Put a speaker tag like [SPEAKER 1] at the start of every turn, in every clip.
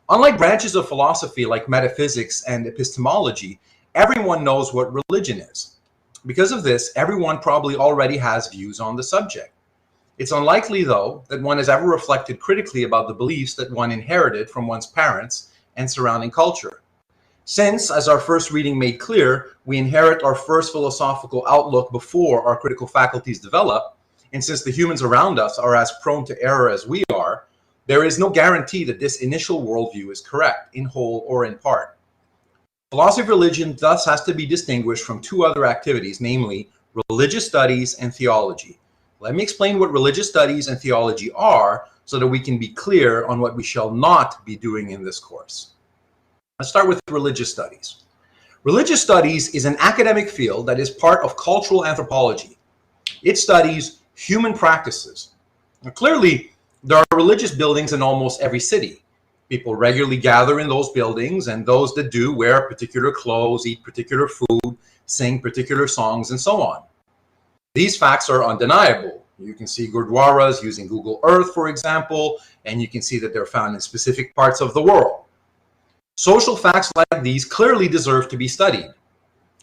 [SPEAKER 1] Unlike branches of philosophy like metaphysics and epistemology, everyone knows what religion is. Because of this, everyone probably already has views on the subject. It's unlikely, though, that one has ever reflected critically about the beliefs that one inherited from one's parents and surrounding culture. Since, as our first reading made clear, we inherit our first philosophical outlook before our critical faculties develop, and since the humans around us are as prone to error as we are, there is no guarantee that this initial worldview is correct, in whole or in part. Philosophy of religion thus has to be distinguished from two other activities, namely religious studies and theology. Let me explain what religious studies and theology are so that we can be clear on what we shall not be doing in this course. Let's start with religious studies. Religious studies is an academic field that is part of cultural anthropology. It studies human practices. Now, clearly, there are religious buildings in almost every city. People regularly gather in those buildings, and those that do wear particular clothes, eat particular food, sing particular songs, and so on. These facts are undeniable. You can see gurdwaras using Google Earth, for example, and you can see that they're found in specific parts of the world. Social facts like these clearly deserve to be studied.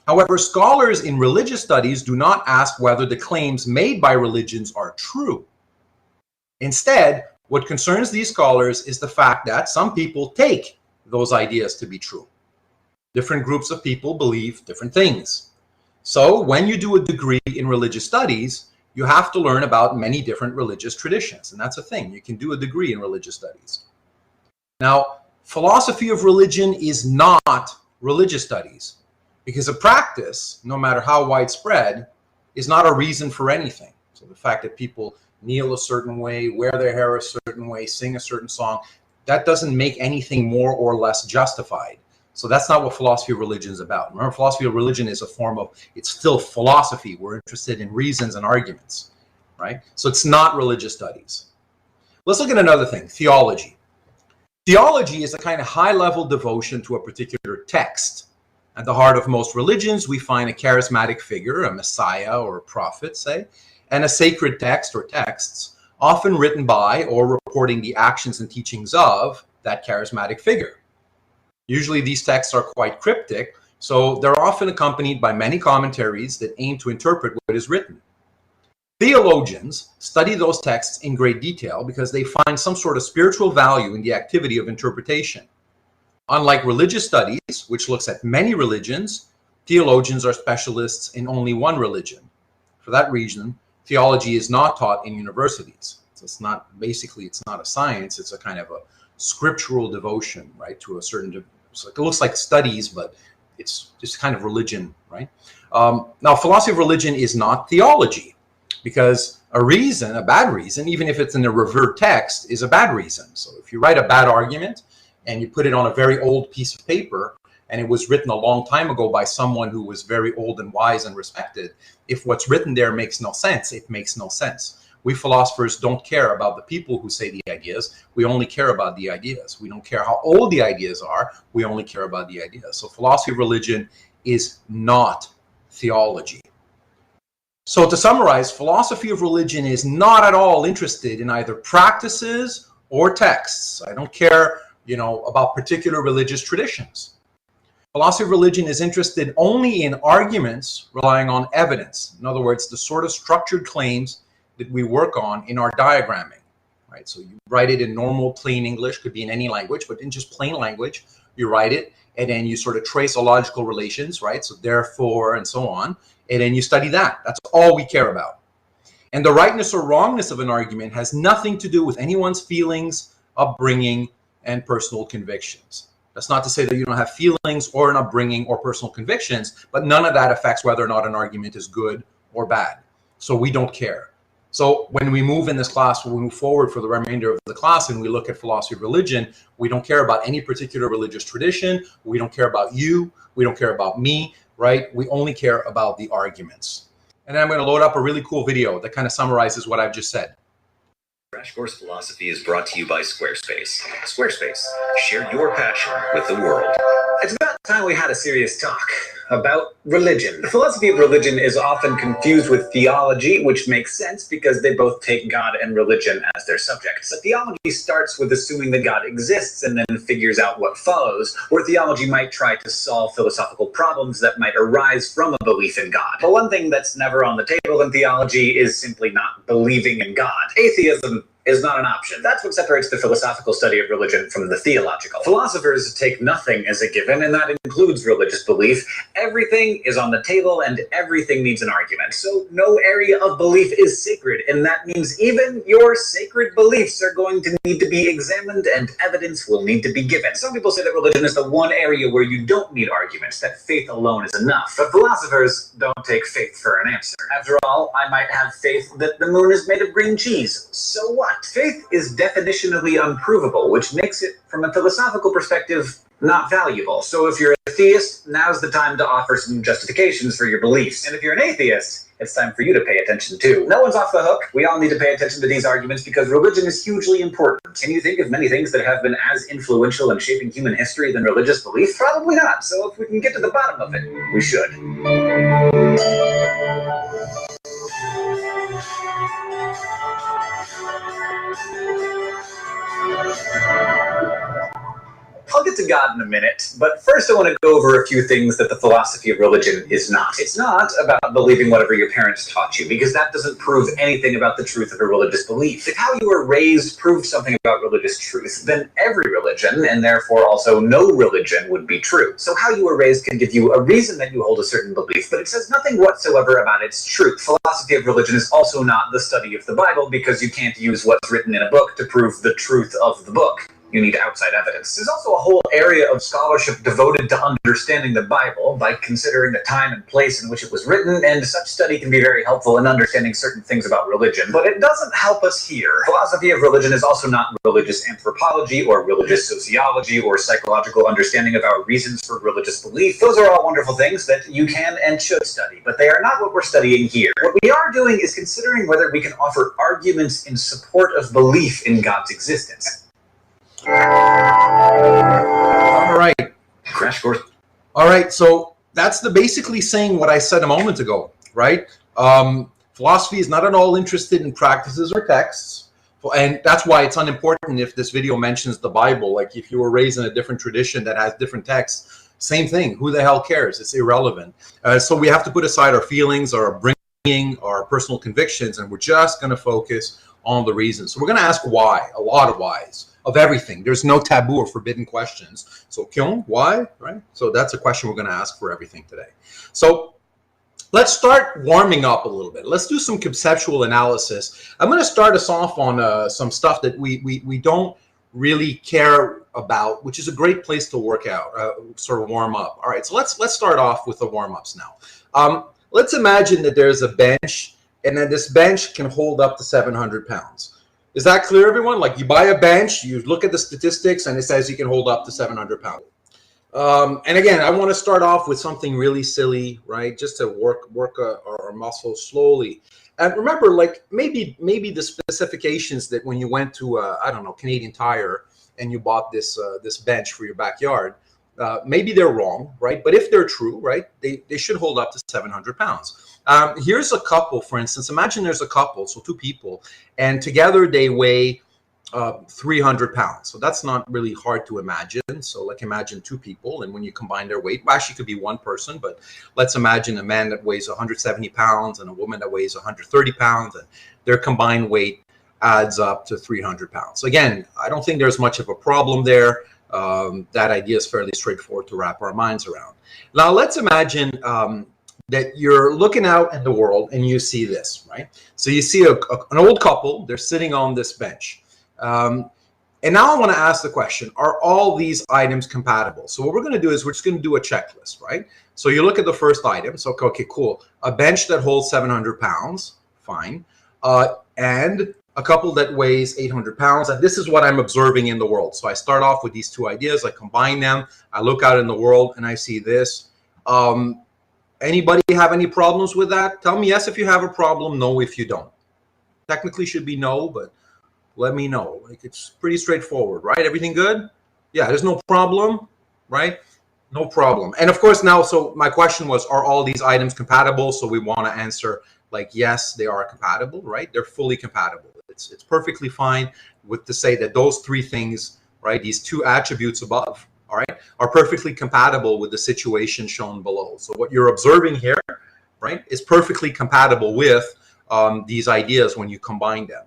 [SPEAKER 1] However, scholars in religious studies do not ask whether the claims made by religions are true. Instead, what concerns these scholars is the fact that some people take those ideas to be true. Different groups of people believe different things. So when you do a degree in religious studies, you have to learn about many different religious traditions. And that's a thing. You can do a degree in religious studies. Now, philosophy of religion is not religious studies, because a practice, no matter how widespread, is not a reason for anything. So the fact that people kneel a certain way, wear their hair a certain way, sing a certain song, that doesn't make anything more or less justified. So that's not what philosophy of religion is about. Remember, philosophy of religion is a form of, it's still philosophy. We're interested in reasons and arguments, right? So it's not religious studies. Let's look at another thing, theology. Theology is a kind of high-level devotion to a particular text. At the heart of most religions, we find a charismatic figure, a messiah or a prophet, say, and a sacred text or texts, often written by or reporting the actions and teachings of that charismatic figure. Usually these texts are quite cryptic, so they're often accompanied by many commentaries that aim to interpret what is written. Theologians study those texts in great detail because they find some sort of spiritual value in the activity of interpretation. Unlike religious studies, which looks at many religions, theologians are specialists in only one religion. For that reason, theology is not taught in universities. So it's not a science, it's a kind of a scriptural devotion, right, to a certain, so it looks like studies, but it's just kind of religion, right? Now, philosophy of religion is not theology, because a bad reason, even if it's in a revered text, is a bad reason. So if you write a bad argument and you put it on a very old piece of paper, and it was written a long time ago by someone who was very old and wise and respected, if what's written there makes no sense, it makes no sense. We philosophers don't care about the people who say the ideas. We only care about the ideas. We don't care how old the ideas are. We only care about the ideas. So philosophy of religion is not theology. So to summarize, philosophy of religion is not at all interested in either practices or texts. I don't care, about particular religious traditions. Philosophy of religion is interested only in arguments relying on evidence. In other words, the sort of structured claims that we work on in our diagramming, right? So you write it in normal plain English, could be in any language, but in just plain language, you write it, and then you sort of trace illogical relations, right? So therefore, and so on, and then you study that. That's all we care about. And the rightness or wrongness of an argument has nothing to do with anyone's feelings, upbringing, and personal convictions. That's not to say that you don't have feelings or an upbringing or personal convictions, but none of that affects whether or not an argument is good or bad. So we don't care. So when we move in this class, when we move forward for the remainder of the class and we look at philosophy of religion, we don't care about any particular religious tradition. We don't care about you. We don't care about me, right? We only care about the arguments. And then I'm going to load up a really cool video that kind of summarizes what I've just said.
[SPEAKER 2] Crash Course Philosophy is brought to you by Squarespace. Squarespace, share your passion with the world. It's about time we had a serious talk about religion. The philosophy of religion is often confused with theology, which makes sense because they both take God and religion as their subjects. But theology starts with assuming that God exists and then figures out what follows, where theology might try to solve philosophical problems that might arise from a belief in God. But one thing that's never on the table in theology is simply not believing in God. Atheism is not an option. That's what separates the philosophical study of religion from the theological. Philosophers take nothing as a given, and that includes religious belief. Everything is on the table, and everything needs an argument. So no area of belief is sacred, and that means even your sacred beliefs are going to need to be examined, and evidence will need to be given. Some people say that religion is the one area where you don't need arguments, that faith alone is enough. But philosophers don't take faith for an answer. After all, I might have faith that the moon is made of green cheese. So what? Faith is definitionally unprovable, which makes it, from a philosophical perspective, not valuable. So if you're a theist, now's the time to offer some justifications for your beliefs. And if you're an atheist, it's time for you to pay attention too. No one's off the hook. We all need to pay attention to these arguments because religion is hugely important. Can you think of many things that have been as influential in shaping human history than religious belief? Probably not. So if we can get to the bottom of it, we should. I'll get to God in a minute, but first I want to go over a few things that the philosophy of religion is not. It's not about believing whatever your parents taught you, because that doesn't prove anything about the truth of a religious belief. If how you were raised proved something about religious truth, then every religion, and therefore also no religion, would be true. So how you were raised can give you a reason that you hold a certain belief, but it says nothing whatsoever about its truth. Philosophy of religion is also not the study of the Bible, because you can't use what's written in a book to prove the truth of the book. You need outside evidence. There's also a whole area of scholarship devoted to understanding the Bible by considering the time and place in which it was written, and such study can be very helpful in understanding certain things about religion, but it doesn't help us here. Philosophy of religion is also not religious anthropology or religious sociology or psychological understanding of our reasons for religious belief. Those are all wonderful things that you can and should study, but they are not what we're studying here. What we are doing is considering whether we can offer arguments in support of belief in God's existence.
[SPEAKER 1] All right.
[SPEAKER 2] Crash course.
[SPEAKER 1] All right. So that's basically saying what I said a moment ago, right? Philosophy is not at all interested in practices or texts. And that's why it's unimportant if this video mentions the Bible. Like if you were raised in a different tradition that has different texts, same thing. Who the hell cares? It's irrelevant. So we have to put aside our feelings, our upbringing, our personal convictions, and we're just going to focus on the reasons. So we're going to ask why, a lot of whys. Of everything. There's no taboo or forbidden questions. So, kyun, why, right? So that's a question we're going to ask for everything today. So let's start warming up a little bit. Let's do some conceptual analysis. I'm going to start us off on some stuff that we don't really care about, which is a great place to work out, sort of warm up. All right, so let's start off with the warm-ups now. Let's imagine that there's a bench, and then this bench can hold up to 700 pounds. Is that clear, everyone? Like you buy a bench, you look at the statistics, and it says you can hold up to 700 pounds. And again, I want to start off with something really silly, right? Just to work our muscles slowly. And remember, like maybe the specifications that when you went to, I don't know, Canadian Tire and you bought this bench for your backyard, maybe they're wrong, right? But if they're true, right, they should hold up to 700 pounds. Here's a couple, for instance. Imagine there's a couple, so two people, and together they weigh 300 pounds. So that's not really hard to imagine. So like imagine two people, and when you combine their weight, well, actually it could be one person, but let's imagine a man that weighs 170 pounds and a woman that weighs 130 pounds, and their combined weight adds up to 300 pounds. Again, I don't think there's much of a problem there. That idea is fairly straightforward to wrap our minds around. Now let's imagine that you're looking out in the world and you see this, right? So you see an old couple, they're sitting on this bench. And now I want to ask the question, are all these items compatible? So what we're going to do is we're just going to do a checklist, right? So you look at the first item. So, okay, cool. A bench that holds 700 pounds, fine. And a couple that weighs 800 pounds. And this is what I'm observing in the world. So I start off with these two ideas. I combine them. I look out in the world and I see this. Anybody have any problems with that? Tell me yes if you have a problem, no if you don't. Technically should be no, but let me know. Like it's pretty straightforward, right? Everything good? Yeah, there's no problem, right? No problem. And of course now, so my question was, are all these items compatible? So we want to answer like, yes, they are compatible, right? They're fully compatible. It's perfectly fine with to say that those three things, right, these two attributes above, all right, are perfectly compatible with the situation shown below. So what you're observing here, right, is perfectly compatible with these ideas when you combine them.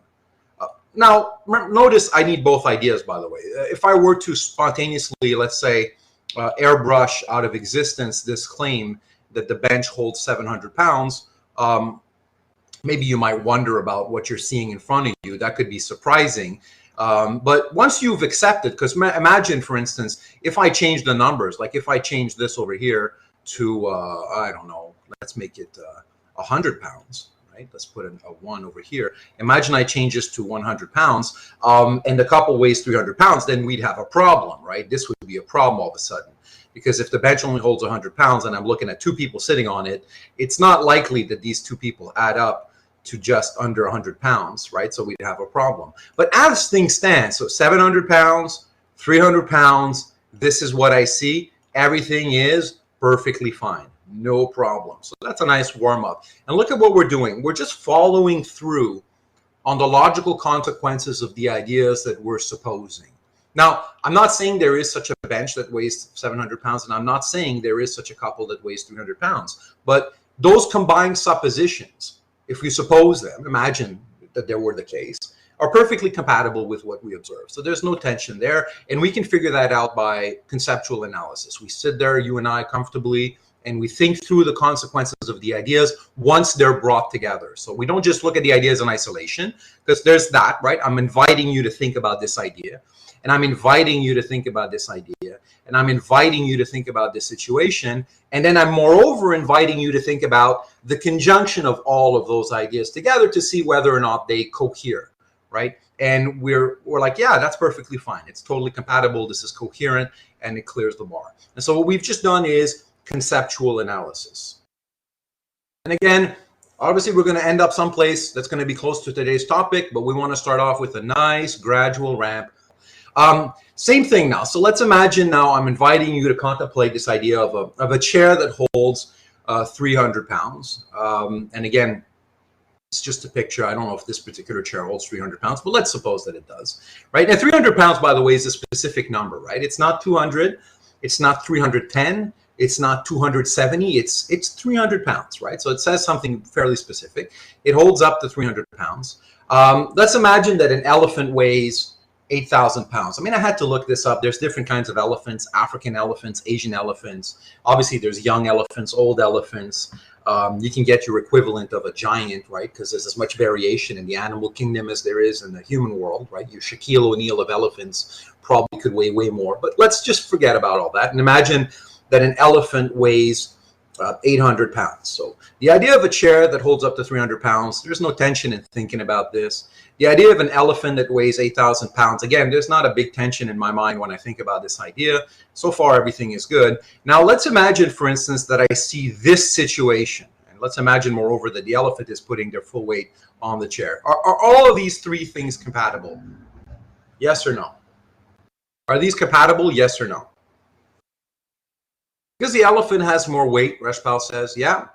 [SPEAKER 1] Now, notice I need both ideas, by the way. If I were to spontaneously, let's say, airbrush out of existence this claim that the bench holds 700 pounds, maybe you might wonder about what you're seeing in front of you. That could be surprising. But once you've accepted, because imagine, for instance, if I change the numbers, like if I change this over here to, I don't know, let's make it 100 pounds. Right? Let's put a 1 over here. Imagine I change this to 100 pounds and the couple weighs 300 pounds, then we'd have a problem, right? This would be a problem all of a sudden. Because if the bench only holds 100 pounds and I'm looking at two people sitting on it, it's not likely that these two people add up to just under 100 pounds, right? So we'd have a problem. But as things stand, so 700 pounds, 300 pounds, this is what I see. Everything is perfectly fine. No problem. So that's a nice warm-up. And look at what we're doing. We're just following through on the logical consequences of the ideas that we're supposing. Now, I'm not saying there is such a bench that weighs 700 pounds, and I'm not saying there is such a couple that weighs 300 pounds. But those combined suppositions, if we suppose them, imagine that they were the case, are perfectly compatible with what we observe. So there's no tension there. And we can figure that out by conceptual analysis. We sit there, you and I, comfortably, and we think through the consequences of the ideas once they're brought together. So we don't just look at the ideas in isolation, because there's that, right? I'm inviting you to think about this idea, and I'm inviting you to think about this idea, and I'm inviting you to think about this situation, and then I'm moreover inviting you to think about the conjunction of all of those ideas together to see whether or not they cohere, right? And we're like, yeah, that's perfectly fine. It's totally compatible. This is coherent, and it clears the bar. And so what we've just done is conceptual analysis. And again, obviously we're going to end up someplace that's going to be close to today's topic, but we want to start off with a nice gradual ramp. Same thing now. So let's imagine now I'm inviting you to contemplate this idea of a chair that holds 300 pounds. And again, it's just a picture. I don't know if this particular chair holds 300 pounds, but let's suppose that it does, right? Now, 300 pounds, by the way, is a specific number, right? It's not 200. It's not 310. It's not 270, it's 300 pounds, right? So it says something fairly specific. It holds up to 300 pounds. Let's imagine that an elephant weighs 8,000 pounds. I mean, I had to look this up. There's different kinds of elephants, African elephants, Asian elephants. Obviously, there's young elephants, old elephants. You can get your equivalent of a giant, right? Because there's as much variation in the animal kingdom as there is in the human world, right? Your Shaquille O'Neal of elephants probably could weigh way more. But let's just forget about all that and imagine that an elephant weighs 800 pounds. So the idea of a chair that holds up to 300 pounds, there's no tension in thinking about this. The idea of an elephant that weighs 8,000 pounds, again, there's not a big tension in my mind when I think about this idea. So far, everything is good. Now, let's imagine, for instance, that I see this situation. And let's imagine, moreover, that the elephant is putting their full weight on the chair. Are all of these three things compatible? Yes or no? Are these compatible? Yes or no? Because the elephant has more weight, Reshpal says. Yeah.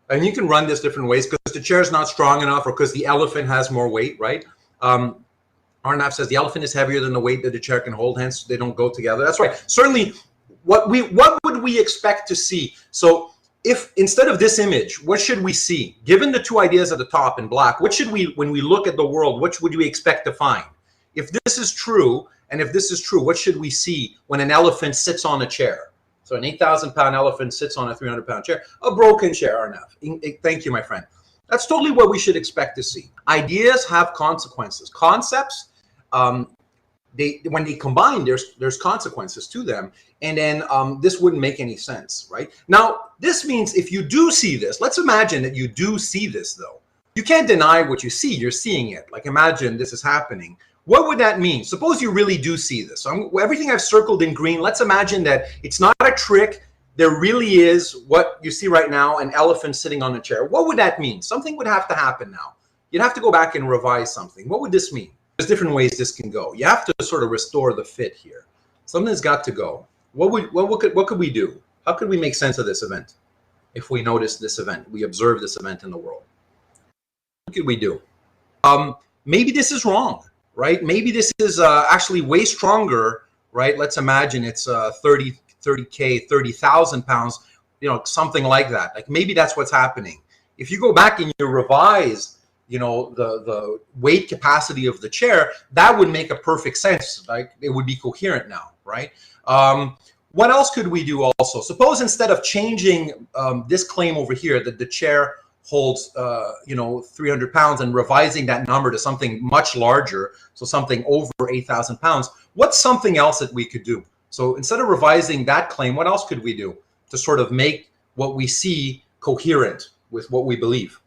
[SPEAKER 1] And you can run this different ways because the chair is not strong enough or because the elephant has more weight, right? Arnav says the elephant is heavier than the weight that the chair can hold, hence they don't go together. That's right. Certainly, what would we expect to see? So if instead of this image, what should we see? Given the two ideas at the top in black, what should we, when we look at the world, what would we expect to find? If this is true, and if this is true, what should we see when an elephant sits on a chair? So an 8,000-pound elephant sits on a 300-pound chair, a broken chair, Arnav. Thank you, my friend. That's totally what we should expect to see. Ideas have consequences. Concepts, when they combine, there's consequences to them. And then this wouldn't make any sense, right? Now, this means if you do see this, let's imagine that you do see this, though. You can't deny what you see. You're seeing it. Like, imagine this is happening. What would that mean? Suppose you really do see this. So everything I've circled in green, let's imagine that it's not a trick. There really is what you see right now, an elephant sitting on a chair. What would that mean? Something would have to happen now. You'd have to go back and revise something. What would this mean? There's different ways this can go. You have to sort of restore the fit here. Something's got to go. what could we do? How could we make sense of this event? If we notice this event, we observe this event in the world, what could we do? Maybe this is wrong, right? Maybe this is actually way stronger, right? Let's imagine it's 30K, 30,000 pounds, something like that. Like maybe that's what's happening. If you go back and you revise, the weight capacity of the chair, that would make a perfect sense. Like it would be coherent now, right? What else could we do also? Suppose instead of changing this claim over here that the chair holds 300 pounds and revising that number to something much larger, so something over 8,000 pounds, what's something else that we could do? So instead of revising that claim, what else could we do to sort of make what we see coherent with what we believe?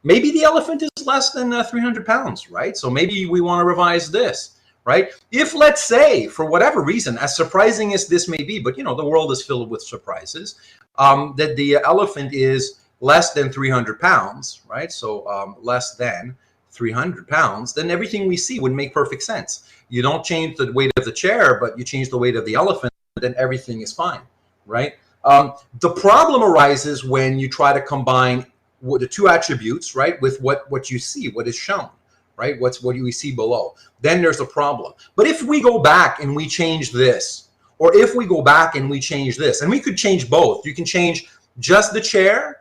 [SPEAKER 1] Maybe the elephant is less than 300 pounds, right? So maybe we want to revise this, right? If, let's say, for whatever reason, as surprising as this may be, but the world is filled with surprises, that the elephant is less than 300 pounds, right? So less than 300 pounds, then everything we see would make perfect sense. You don't change the weight of the chair, but you change the weight of the elephant, then everything is fine, right? The problem arises when you try to combine the two attributes, right, with what you see, what is shown, right? What you see below. Then there's a problem. But if we go back and we change this, or if we go back and we change this, and we could change both. You can change just the chair,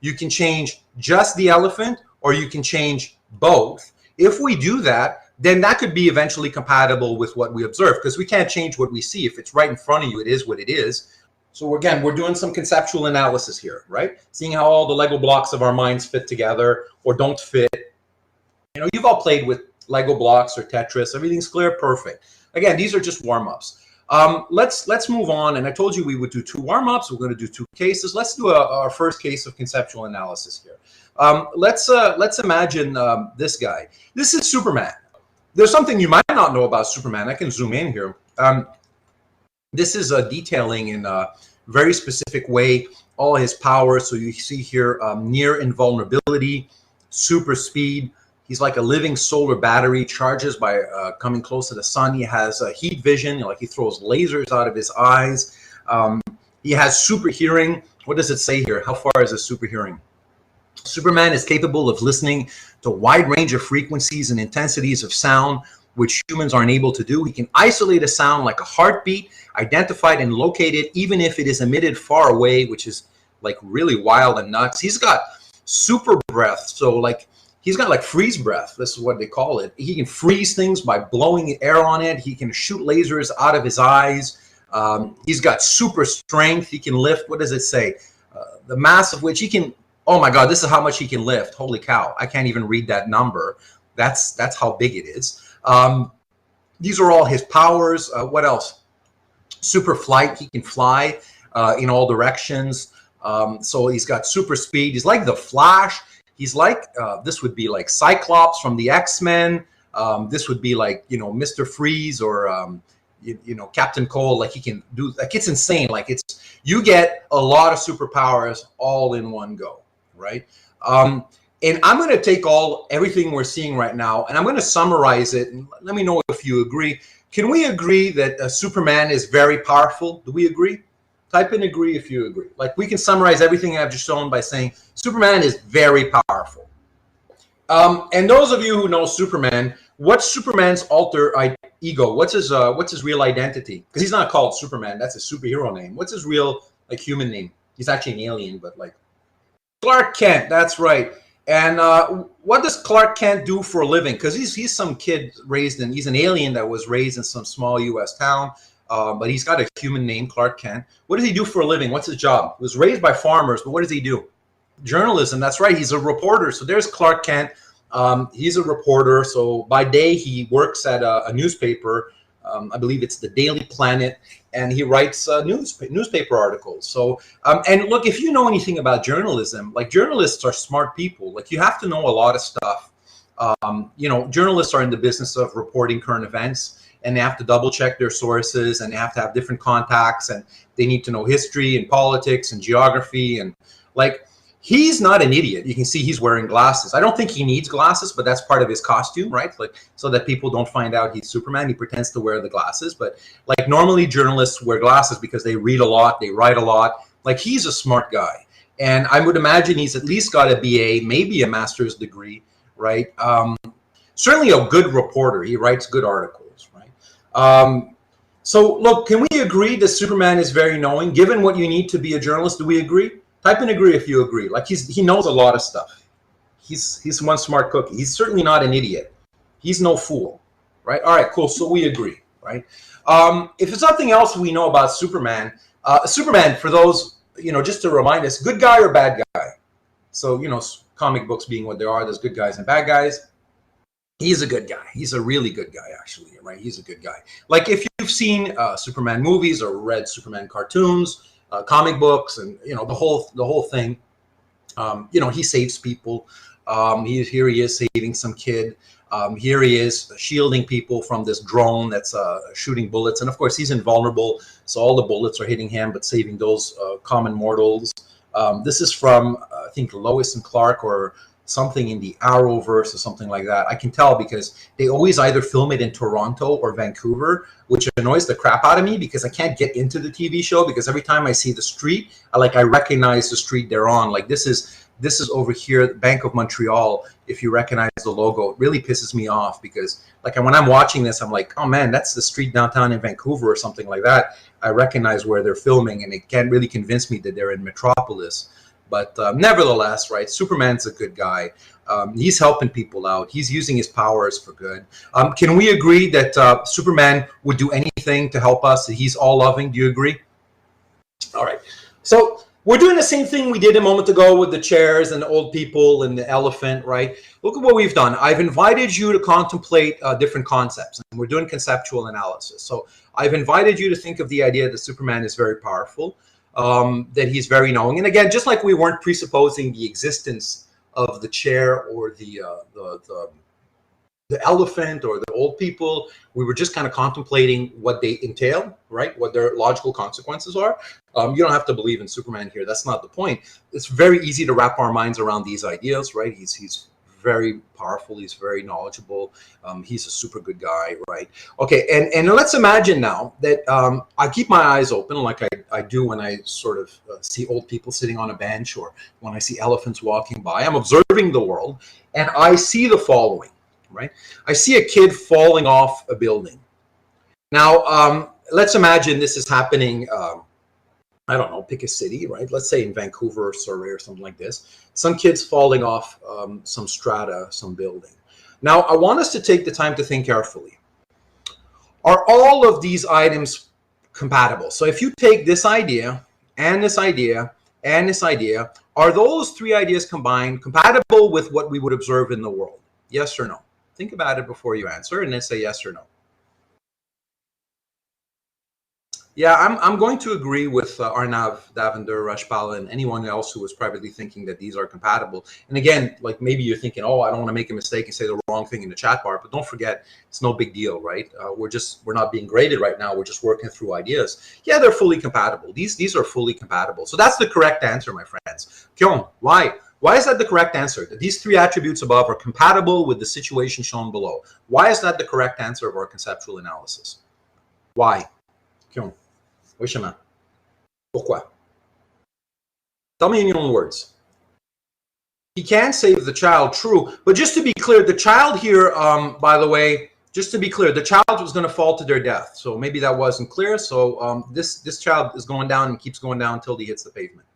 [SPEAKER 1] you can change just the elephant, or you can change both. If we do that, then that could be eventually compatible with what we observe, because we can't change what we see. If it's right in front of you, it is what it is. So again, we're doing some conceptual analysis here, right? Seeing how all the Lego blocks of our minds fit together or don't fit. You've all played with Lego blocks or Tetris. Everything's clear, perfect. Again, these are just warm-ups. Let's move on. And I told you we would do 2 warm-ups. We're going to do 2 cases. Let's do our first case of conceptual analysis here. Let's imagine this guy. This is Superman. There's something you might not know about Superman. I can zoom in here. This is detailing in a very specific way all his powers. So you see here near invulnerability, super speed. He's like a living solar battery, charges by coming close to the sun. He has heat vision, like he throws lasers out of his eyes. He has super hearing. What does it say here? How far is his super hearing? Superman is capable of listening to a wide range of frequencies and intensities of sound, which humans aren't able to do. He can isolate a sound like a heartbeat, identify it and locate it, even if it is emitted far away, which is like really wild and nuts. He's got super breath. So like, he's got like freeze breath. This is what they call it. He can freeze things by blowing air on it. He can shoot lasers out of his eyes. He's got super strength. He can lift, what does it say? The mass of which he can, oh my God, this is how much he can lift. Holy cow. I can't even read that number. That's how big it is. These are all his powers. What else? Super flight. He can fly in all directions. So he's got super speed. He's like the Flash. He's like, this would be like Cyclops from the X-Men. This would be like, Mr. Freeze or, Captain Cold. Like he can do, like it's insane. Like you get a lot of superpowers all in one go, right? And I'm going to take everything we're seeing right now, and I'm going to summarize it. And let me know if you agree. Can we agree that Superman is very powerful? Do we agree? Type in agree if you agree. Like we can summarize everything I've just shown by saying Superman is very powerful. And those of you who know Superman, what's Superman's alter ego? What's his real identity? Because he's not called Superman. That's his superhero name. What's his real human name? He's actually an alien, but like Clark Kent. That's right. And what does Clark Kent do for a living? Because he's some kid he's an alien that was raised in some small U.S. town, but he's got a human name, Clark Kent. What does he do for a living? What's his job? He was raised by farmers, but what does he do? Journalism. That's right. He's a reporter. So there's Clark Kent. He's a reporter. So by day, he works at a newspaper. I believe it's the Daily Planet, and he writes newspaper articles. So, and look, if you know anything about journalism, like journalists are smart people. Like you have to know a lot of stuff. Journalists are in the business of reporting current events, and they have to double check their sources, and they have to have different contacts, and they need to know history and politics and geography. And like He's not an idiot. You can see he's wearing glasses. I don't think he needs glasses, but that's part of his costume, right? Like, so that people don't find out he's Superman. He pretends to wear the glasses, but like normally journalists wear glasses because they read a lot, they write a lot. Like, he's a smart guy. And I would imagine he's at least got a BA, maybe a master's degree, right? Certainly a good reporter. He writes good articles, right? So look, can we agree that Superman is very knowing? Given what you need to be a journalist, do we agree? Type in agree if you agree. Like, he knows a lot of stuff. He's one smart cookie. He's certainly not an idiot. He's no fool, right? All right, cool. So we agree, right? If there's something else we know about Superman, Superman, for those, just to remind us, good guy or bad guy? So, comic books being what they are, there's good guys and bad guys. He's a good guy. He's a really good guy, actually, right? He's a good guy. Like, if you've seen Superman movies or read Superman cartoons, comic books, and the whole thing, he saves people. Here he is saving some kid. Here he is shielding people from this drone that's shooting bullets, and of course he's invulnerable, so all the bullets are hitting him, but saving those common mortals. This is from I think Lois and Clark or something in the Arrowverse or something like that. I can tell because they always either film it in Toronto or Vancouver, which annoys the crap out of me because I can't get into the TV show, because every time I see the street, I recognize the street they're on. Like, this is over here, the Bank of Montreal. If you recognize the logo, it really pisses me off because, like, when I'm watching this, I'm like, oh man, that's the street downtown in Vancouver or something like that. I recognize where they're filming, and it can't really convince me that they're in Metropolis. But nevertheless, right, Superman's a good guy. He's helping people out. He's using his powers for good. Can we agree that Superman would do anything to help us? He's all-loving. Do you agree? All right. So we're doing the same thing we did a moment ago with the chairs and the old people and the elephant, right? Look at what we've done. I've invited you to contemplate different concepts, and we're doing conceptual analysis. So I've invited you to think of the idea that Superman is very powerful, that he's very knowing. And again, just like we weren't presupposing the existence of the chair or the elephant or the old people, we were just kind of contemplating what they entail, right? What their logical consequences are. You don't have to believe in Superman here. That's not the point. It's very easy to wrap our minds around these ideas, right? He's very powerful. He's very knowledgeable. He's a super good guy, right? Okay, and let's imagine now that I keep my eyes open like I do when I sort of see old people sitting on a bench or when I see elephants walking by. I'm observing the world, and I see the following, right? I see a kid falling off a building. Now, let's imagine this is happening, I don't know, pick a city, right? Let's say in Vancouver or Surrey or something like this. Some kid's falling off some strata, some building. Now, I want us to take the time to think carefully. Are all of these items compatible? So if you take this idea and this idea and this idea, are those three ideas combined compatible with what we would observe in the world? Yes or no? Think about it before you answer, and then say yes or no. Yeah, I'm going to agree with Arnav, Davinder, Rashpal, and anyone else who was privately thinking that these are compatible. And again, like maybe you're thinking, oh, I don't want to make a mistake and say the wrong thing in the chat bar, but don't forget, it's no big deal, right? We're not being graded right now. We're just working through ideas. Yeah, they're fully compatible. These are fully compatible. So that's the correct answer, my friends. Kyung, why? Why is that the correct answer? That these three attributes above are compatible with the situation shown below. Why is that the correct answer of our conceptual analysis? Why? Kyung. Oui, chemin. Pourquoi? Tell me in your own words. He can save the child, true. But just to be clear, the child here, by the way, just to be clear, the child was going to fall to their death. So maybe that wasn't clear. So this child is going down and keeps going down until he hits the pavement.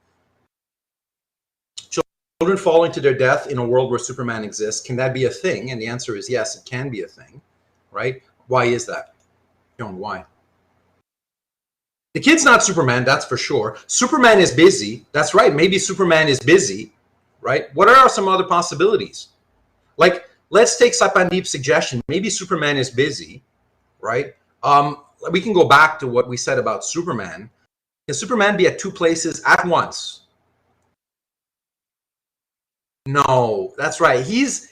[SPEAKER 1] Children falling to their death in a world where Superman exists, can that be a thing? And the answer is yes, it can be a thing, right? Why is that? Why? The kid's not Superman, that's for sure. Superman is busy. That's right. Maybe Superman is busy, right? What are some other possibilities? Like, let's take Sapandip's suggestion. Maybe Superman is busy, right? We can go back to what we said about Superman. Can Superman be at two places at once? No, that's right. He's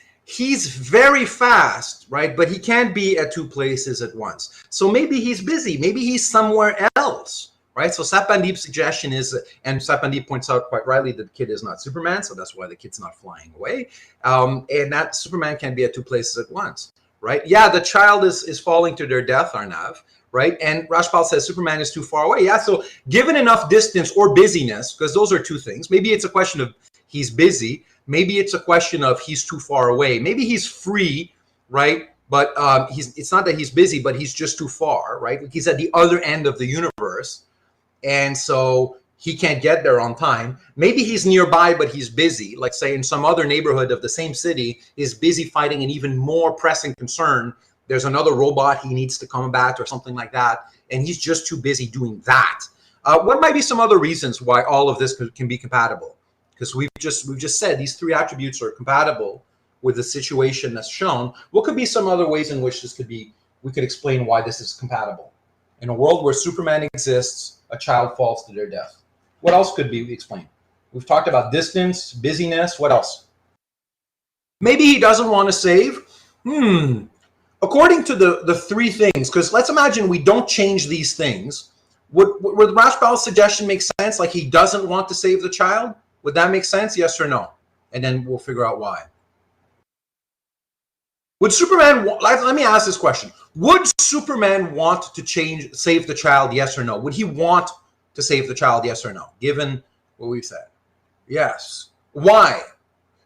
[SPEAKER 1] very fast, right? But he can't be at two places at once. So maybe he's busy. Maybe he's somewhere else, right? So Sapandip's suggestion is, and Sapandip points out quite rightly that the kid is not Superman, so that's why the kid's not flying away. And that Superman can be at two places at once, right? Yeah, the child is falling to their death, Arnav, right? And Rajpal says Superman is too far away. Yeah, so given enough distance or busyness, because those are two things, maybe it's a question of he's busy, maybe it's a question of he's too far away, maybe he's free, right? But it's not that he's busy, but he's just too far, right? He's at the other end of the universe, and so he can't get there on time. Maybe he's nearby, but he's busy. Like say in some other neighborhood of the same city is busy fighting an even more pressing concern. There's another robot he needs to combat or something like that, and he's just too busy doing that. What might be some other reasons why all of this can be compatible? Because we've just said these three attributes are compatible with the situation that's shown. What could be some other ways in which this could be, we could explain why this is compatible? In a world where Superman exists, a child falls to their death. What else could be explained? We've talked about distance, busyness. What else? Maybe he doesn't want to save. According to the three things, because let's imagine we don't change these things. Would Rajpal's suggestion make sense? Like he doesn't want to save the child? Would that make sense? Yes or no? And then we'll figure out why. Would Superman, let me ask this question. Would Superman want to save the child, yes or no? Would he want to save the child, yes or no? Given what we've said. Yes. Why?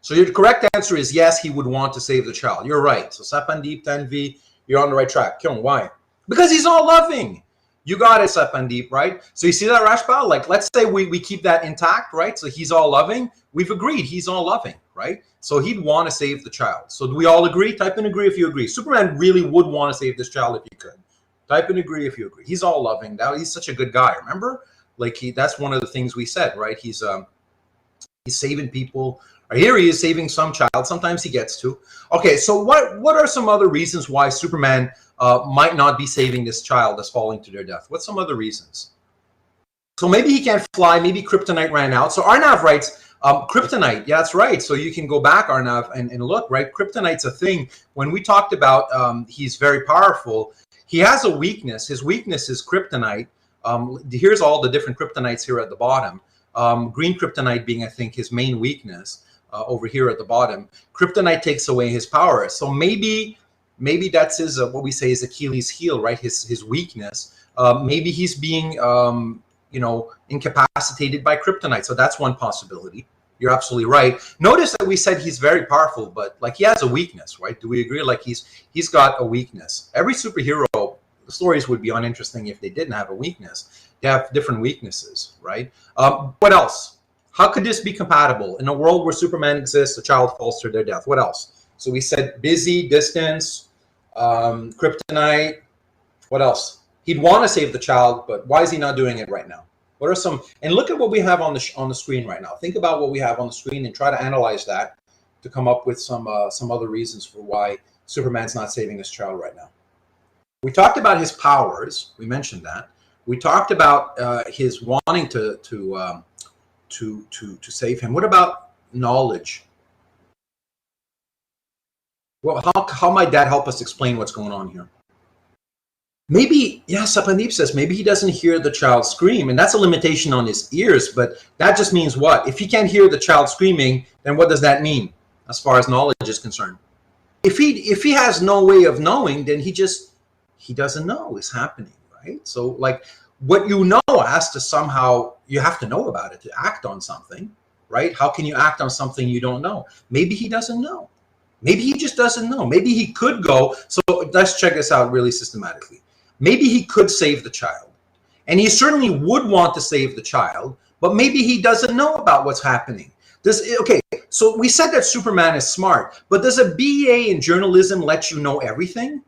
[SPEAKER 1] So your correct answer is yes, he would want to save the child. You're right. So Sapandip, Tanvi, you're on the right track. Kyung, why? Because he's all loving. You got it, Sapandip, right? So you see that, Rajpal? Like, let's say we keep that intact, right? So he's all loving. We've agreed he's all loving, right? So he'd want to save the child. So do we all agree? Type in agree if you agree. Superman really would want to save this child if he could. Type in agree if you agree. He's all loving. Now he's such a good guy. Remember, like that's one of the things we said, right? He's saving people. Or here he is saving some child. Sometimes he gets to. Okay, so what are some other reasons why Superman might not be saving this child that's falling to their death? What's some other reasons? So maybe he can't fly. Maybe kryptonite ran out. So Arnav writes, kryptonite. Yeah, that's right. So you can go back, Arnav, and look, right? Kryptonite's a thing. When we talked about he's very powerful, he has a weakness. His weakness is kryptonite. Here's all the different kryptonites here at the bottom. Green kryptonite being, I think, his main weakness over here at the bottom. Kryptonite takes away his power. So maybe that's his, what we say is Achilles' heel, right? His weakness. Maybe he's being incapacitated by kryptonite. So that's one possibility. You're absolutely right. Notice that we said he's very powerful, but like he has a weakness, right? Do we agree? Like he's got a weakness. Every superhero, the stories would be uninteresting if they didn't have a weakness. They have different weaknesses, right? What else? How could this be compatible? In a world where Superman exists, a child falls to their death. What else? So we said busy, distance, kryptonite. What else? He'd want to save the child, but why is he not doing it right now? What are some? And look at what we have on the screen right now. Think about what we have on the screen and try to analyze that to come up with some other reasons for why Superman's not saving this child right now. We talked about his powers. We mentioned that. We talked about his wanting to save him. What about knowledge? Well, how might that help us explain what's going on here? Maybe, yeah, Sapandip says maybe he doesn't hear the child scream, and that's a limitation on his ears, but that just means what? If he can't hear the child screaming, then what does that mean as far as knowledge is concerned? If he has no way of knowing, then he doesn't know is happening, right? So like what you know has to somehow, you have to know about it to act on something, right? How can you act on something you don't know? Maybe he doesn't know. Maybe he just doesn't know. Maybe he could go. So let's check this out really systematically. Maybe he could save the child, and he certainly would want to save the child, but maybe he doesn't know about what's happening. Okay, so we said that Superman is smart, but does a BA in journalism let you know everything?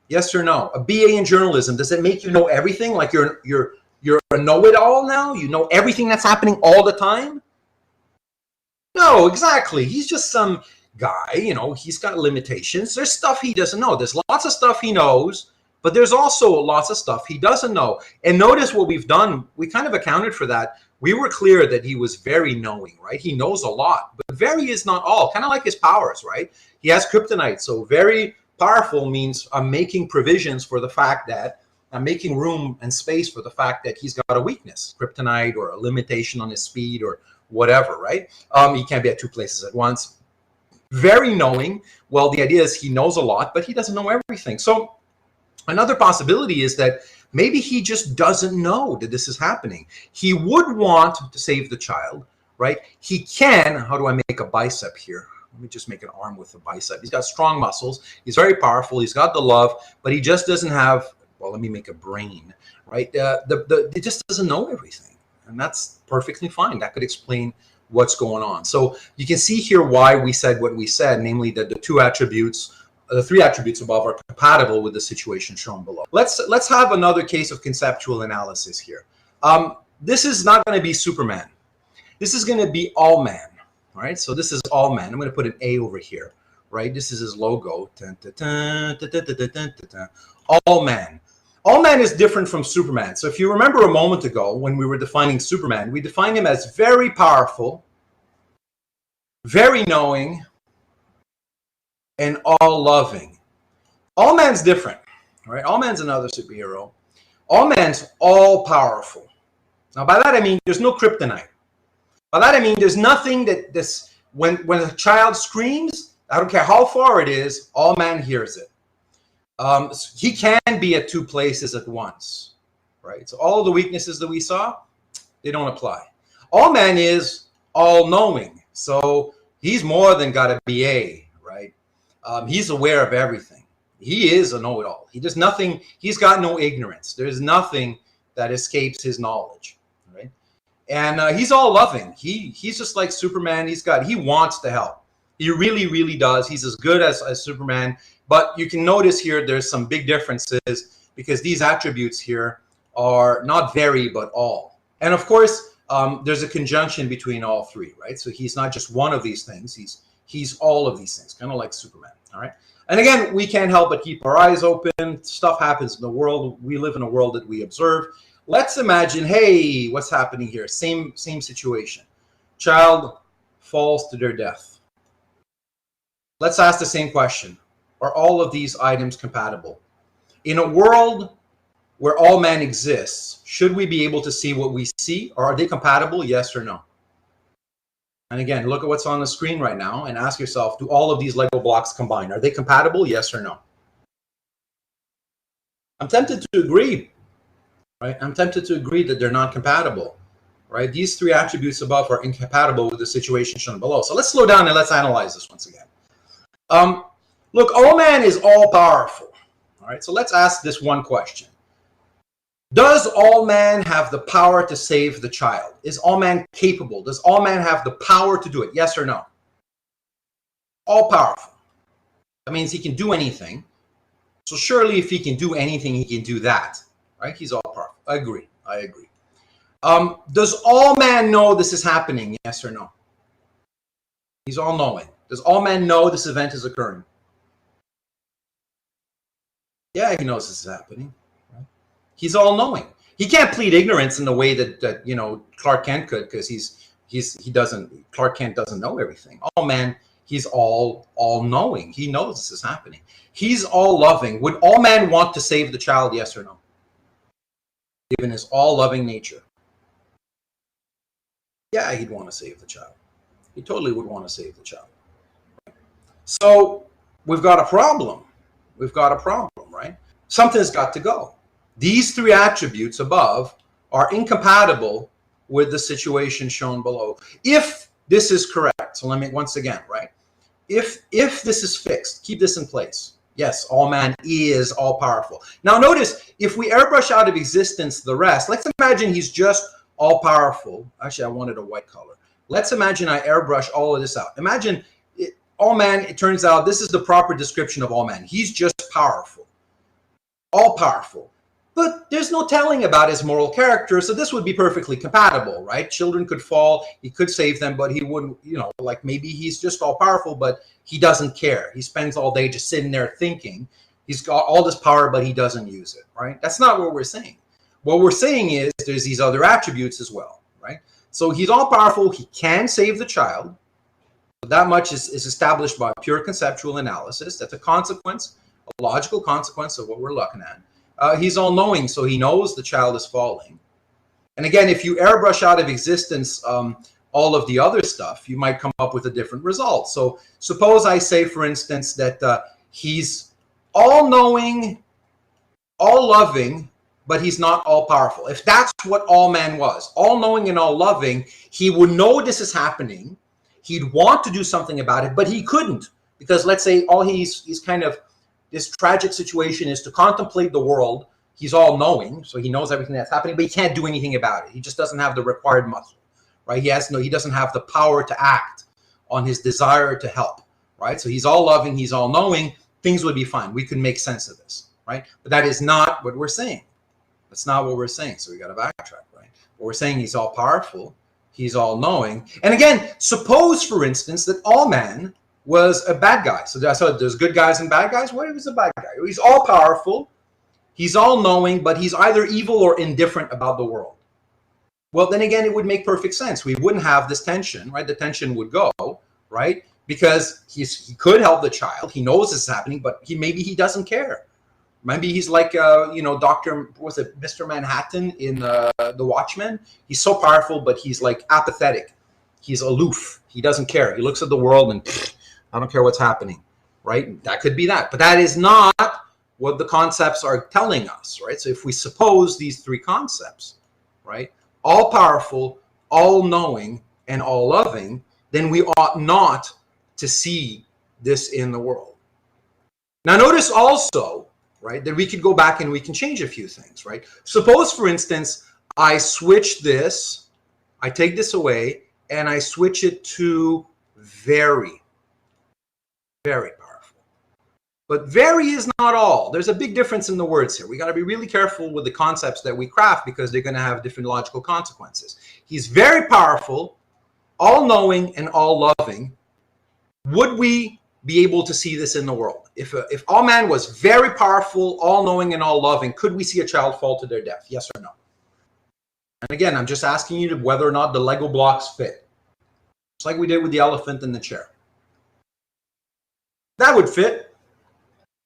[SPEAKER 1] Yes or no? A BA in journalism, does it make you know everything? Like you're a know-it-all now? You know everything that's happening all the time? No, exactly. He's just some guy, he's got limitations. There's stuff he doesn't know. There's lots of stuff he knows, but there's also lots of stuff he doesn't know. And notice what we've done. We kind of accounted for that. We were clear that he was very knowing, right? He knows a lot, but very is not all. Kind of like his powers, right? He has kryptonite. So very powerful means I'm making provisions for the fact that I'm making room and space for the fact that he's got a weakness, kryptonite, or a limitation on his speed, or whatever, right? He can't be at two places at once. Very knowing. Well, the idea is he knows a lot, but he doesn't know everything. So another possibility is that maybe he just doesn't know that this is happening. He would want to save the child, right? He can. How do I make a bicep here? Let me just make an arm with a bicep. He's got strong muscles. He's very powerful. He's got the love, but he just doesn't have, well, let me make a brain, right? It just doesn't know everything. And that's perfectly fine. That could explain what's going on. So you can see here why we said what we said, namely that the three attributes above are compatible with the situation shown below. Let's have another case of conceptual analysis here. This is not going to be Superman. This is going to be Allman. All right, so this is Allman. I'm going to put an A over here, right? This is his logo. Allman. Allman is different from Superman. So if you remember a moment ago when we were defining Superman, we defined him as very powerful, very knowing, and all-loving. Allman's different. All right, Allman's another superhero. Allman's all-powerful. Now, by that I mean there's no kryptonite. By that I mean there's nothing that when a child screams, I don't care how far it is, Allman hears it. He can be at two places at once, right? So all the weaknesses that we saw, they don't apply. Allman is all-knowing, so he's more than got a BA, right? He's aware of everything. He is a know-it-all. He does nothing. He's got no ignorance. There's nothing that escapes his knowledge, right? And he's all-loving. He's just like Superman. He wants to help. He really, really does. He's as good as Superman. But you can notice here there's some big differences because these attributes here are not very, but all. And of course, there's a conjunction between all three, right? So he's not just one of these things. He's all of these things, kind of like Superman, all right? And again, we can't help but keep our eyes open. Stuff happens in the world. We live in a world that we observe. Let's imagine, hey, what's happening here? Same situation. Child falls to their death. Let's ask the same question. Are all of these items compatible? In a world where Allman exists, should we be able to see what we see? Or are they compatible, yes or no? And again, look at what's on the screen right now and ask yourself, do all of these Lego blocks combine? Are they compatible, yes or no? I'm tempted to agree, right? I'm tempted to agree that they're not compatible, right? These three attributes above are incompatible with the situation shown below. So let's slow down and let's analyze this once again. Look, Allman is all-powerful, all right? So let's ask this one question. Does Allman have the power to save the child? Is Allman capable? Does Allman have the power to do it? Yes or no? All-powerful. That means he can do anything. So surely if he can do anything, he can do that, right? He's all-powerful. I agree. Does Allman know this is happening? Yes or no? He's all-knowing. Does Allman know this event is occurring? Yeah, he knows this is happening. Right? He's all-knowing. He can't plead ignorance in the way that you know Clark Kent could, because Clark Kent doesn't know everything. Allman, he's all-knowing. He knows this is happening. He's all-loving. Would Allman want to save the child? Yes or no? Given his all-loving nature. Yeah, he'd want to save the child. He totally would want to save the child. So we've got a problem. We've got a problem, right? Something's got to go. These three attributes above are incompatible with the situation shown below. If this is correct, so let me once again, right? If this is fixed, keep this in place. Yes, Allman is all-powerful. Now notice, if we airbrush out of existence the rest, let's imagine he's just all-powerful. Actually, I wanted a white color. Let's imagine I airbrush all of this out. Imagine Allman, it turns out this is the proper description of Allman. He's just powerful, all-powerful. But there's no telling about his moral character, so this would be perfectly compatible, right? Children could fall, he could save them, but he wouldn't, you know, like maybe he's just all-powerful, but he doesn't care. He spends all day just sitting there thinking. He's got all this power, but he doesn't use it, right? That's not what we're saying. What we're saying is there's these other attributes as well, right? So he's all-powerful, he can save the child. That much is established by pure conceptual analysis. That's a consequence, a logical consequence of what we're looking at. He's all-knowing, so he knows the child is falling. And again, if you airbrush out of existence all of the other stuff, you might come up with a different result. So suppose I say, for instance, that he's all-knowing, all-loving, but he's not all-powerful. If that's what Allman was, all-knowing and all-loving, he would know this is happening. He'd want to do something about it, but he couldn't. Because let's say he's kind of, this tragic situation is to contemplate the world. He's all-knowing, so he knows everything that's happening, but he can't do anything about it. He just doesn't have the required muscle, right? He doesn't have the power to act on his desire to help, right? So he's all-loving, he's all-knowing, things would be fine. We can make sense of this, right? But that is not what we're saying. That's not what we're saying, so we got to backtrack, right? What we're saying, he's all-powerful, he's all-knowing. And again, suppose, for instance, that Allman was a bad guy. So there's good guys and bad guys. What if he's a bad guy? He's all-powerful, he's all-knowing, but he's either evil or indifferent about the world. Well, then again, it would make perfect sense. We wouldn't have this tension, right? The tension would go, right? Because he could help the child. He knows this is happening, but maybe he doesn't care. Maybe he's like, Mr. Manhattan in The Watchmen? He's so powerful, but he's like apathetic. He's aloof. He doesn't care. He looks at the world and I don't care what's happening, right? That could be that. But that is not what the concepts are telling us, right? So if we suppose these three concepts, right, all-powerful, all-knowing, and all-loving, then we ought not to see this in the world. Now notice also, right, that we could go back and we can change a few things, right? Suppose, for instance, I switch this, I take this away, and I switch it to very, very powerful. But very is not all. There's a big difference in the words here. We got to be really careful with the concepts that we craft because they're going to have different logical consequences. He's very powerful, all-knowing, and all-loving. Would we be able to see this in the world? If Allman was very powerful, all-knowing, and all-loving, could we see a child fall to their death? Yes or no? And again, I'm just asking you whether or not the Lego blocks fit. Just like we did with the elephant in the chair. That would fit.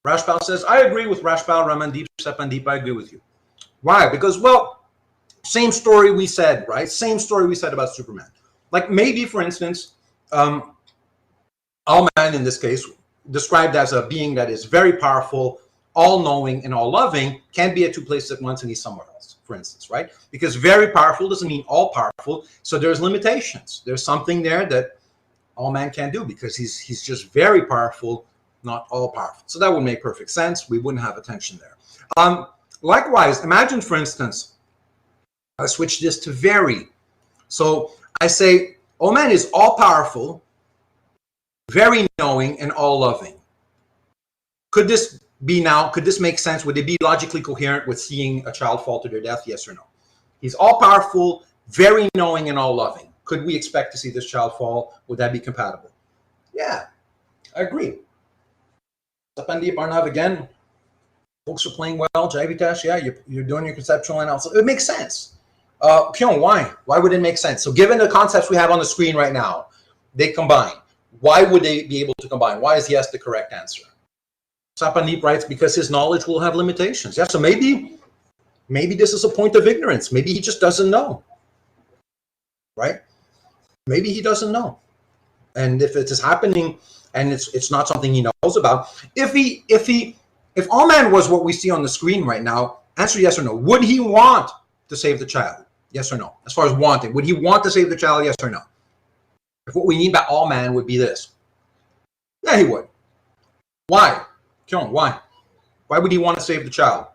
[SPEAKER 1] Rashpal says, I agree with Rashpal, Ramandeep, Sepandeep, I agree with you. Why? Because, well, same story we said, right? Same story we said about Superman. Like maybe, for instance, Allman in this case, described as a being that is very powerful, all-knowing, and all-loving, can be at two places at once and he's somewhere else, for instance, right? Because very powerful doesn't mean all-powerful, so there's limitations. There's something there that Allman can't do because he's just very powerful, not all-powerful. So that would make perfect sense. We wouldn't have a tension there. Likewise, imagine, for instance, I switch this to very. So I say, Allman is all-powerful, very knowing, and all-loving. Could this make sense? Would it be logically coherent with seeing a child fall to their death? Yes or no? He's all-powerful, very knowing, and all-loving. Could we expect to see this child fall? Would that be compatible? Yeah, I agree. Sapandeep Arnav again. Folks are playing well. Jaivitesh, yeah, you're doing your conceptual analysis. It makes sense. Kyung, why? Why would it make sense? So given the concepts we have on the screen right now, they combine. Why would they be able to combine? Why is yes the correct answer? Sapandeep writes, because his knowledge will have limitations. Yeah, so maybe this is a point of ignorance. Maybe he just doesn't know. Right? Maybe he doesn't know. And if it is happening and it's not something he knows about, if Allman was what we see on the screen right now, answer yes or no. Would he want to save the child? Yes or no? As far as wanting, would he want to save the child? Yes or no? If what we mean by Allman would be this. Yeah, he would. Why? Kyung, why? Why would he want to save the child?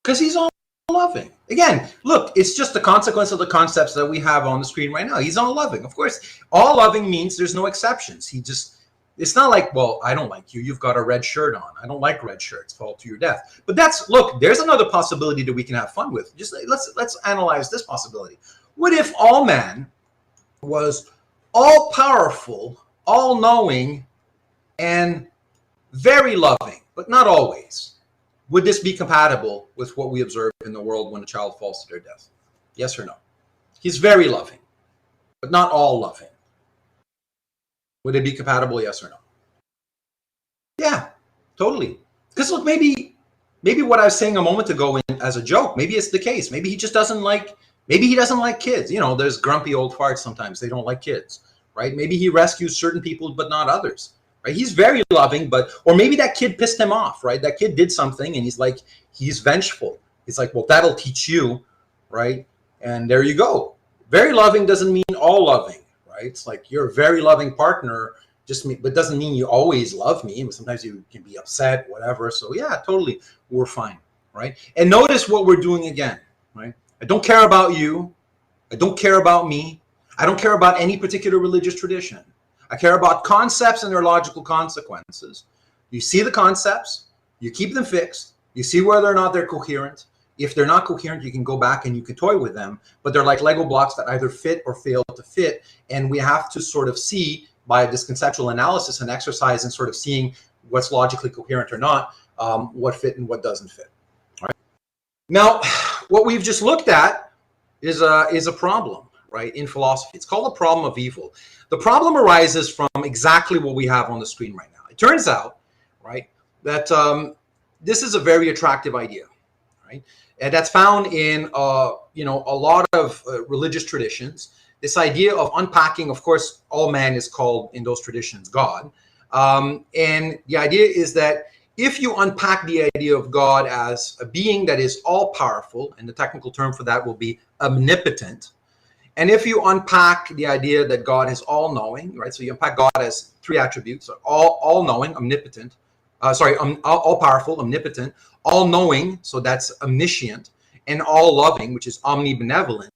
[SPEAKER 1] Because he's all loving. Again, look, it's just the consequence of the concepts that we have on the screen right now. He's all loving. Of course, all loving means there's no exceptions. It's not like, well, I don't like you. You've got a red shirt on. I don't like red shirts. Fall to your death. But look, there's another possibility that we can have fun with. Just let's analyze this possibility. What if Allman was all-powerful, all-knowing, and very loving, but not always? Would this be compatible with what we observe in the world when a child falls to their death? Yes or no? He's very loving, but not all loving. Would it be compatible? Yes or no? Yeah, totally. Because look, maybe maybe what I was saying a moment ago as a joke, maybe it's the case. Maybe he just doesn't like, maybe he doesn't like kids. You know, there's grumpy old farts sometimes. They don't like kids, right? Maybe he rescues certain people, but not others, right? He's very loving, or maybe that kid pissed him off, right? That kid did something and he's vengeful. He's like, well, that'll teach you, right? And there you go. Very loving doesn't mean all loving, right? It's like you're a very loving partner, but doesn't mean you always love me. Sometimes you can be upset, whatever. So yeah, totally, we're fine, right? And notice what we're doing again, right? I don't care about you. I don't care about me. I don't care about any particular religious tradition. I care about concepts and their logical consequences. You see the concepts, you keep them fixed, you see whether or not they're coherent. If they're not coherent, you can go back and you can toy with them, but they're like Lego blocks that either fit or fail to fit. And we have to sort of see by this conceptual analysis and exercise and sort of seeing what's logically coherent or not, what fit and what doesn't fit. All right. Now, what we've just looked at is a problem, right, in philosophy. It's called the problem of evil. The problem arises from exactly what we have on the screen right now. It turns out, right, that this is a very attractive idea, right? And that's found in you know, a lot of religious traditions. This idea of unpacking, of course, Allman is called in those traditions God. And the idea is that if you unpack the idea of God as a being that is all-powerful, and the technical term for that will be omnipotent, and if you unpack the idea that God is all-knowing, right? So you unpack God as three attributes: all-knowing, omnipotent, all-powerful, omnipotent, all-knowing, so that's omniscient, and all-loving, which is omnibenevolent.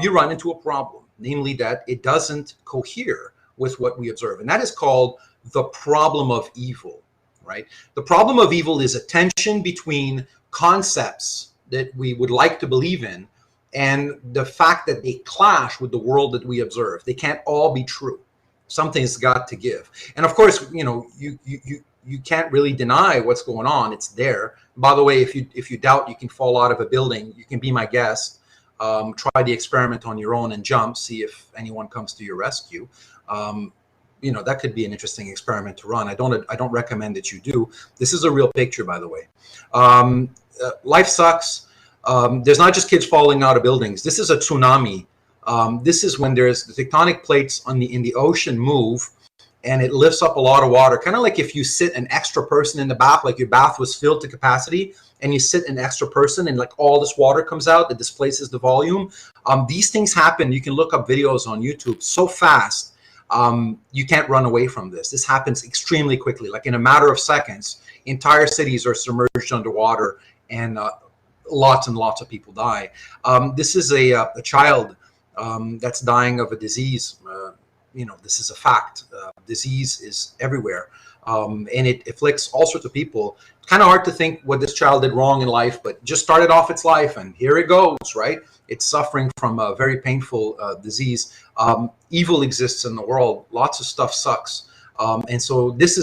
[SPEAKER 1] You run into a problem, namely that it doesn't cohere with what we observe, and that is called the problem of evil, right? The problem of evil is a tension between concepts that we would like to believe in and the fact that they clash with the world that we observe. They can't all be true. Something's got to give. And of course, you know, you can't really deny what's going on. It's there. By the way, if you doubt you can fall out of a building, you can be my guest. Try the experiment on your own and jump, see if anyone comes to your rescue. You know, that could be an interesting experiment to run. I don't recommend that you do. This is a real picture, by the way. Life sucks. There's not just kids falling out of buildings. This is a tsunami. This is when there's the tectonic plates in the ocean move, and it lifts up a lot of water. Kind of like if you sit an extra person in the bath, like your bath was filled to capacity, and you sit an extra person, and like all this water comes out that displaces the volume. These things happen. You can look up videos on YouTube so fast. You can't run away from this. This happens extremely quickly. Like in a matter of seconds, entire cities are submerged underwater, and lots and lots of people die. This is a child that's dying of a disease. You know, this is a fact. Disease is everywhere, and it afflicts all sorts of people. It's kind of hard to think what this child did wrong in life, but just started off its life, and here it goes, right? It's suffering from a very painful disease. Evil exists in the world. Lots of stuff sucks. And so this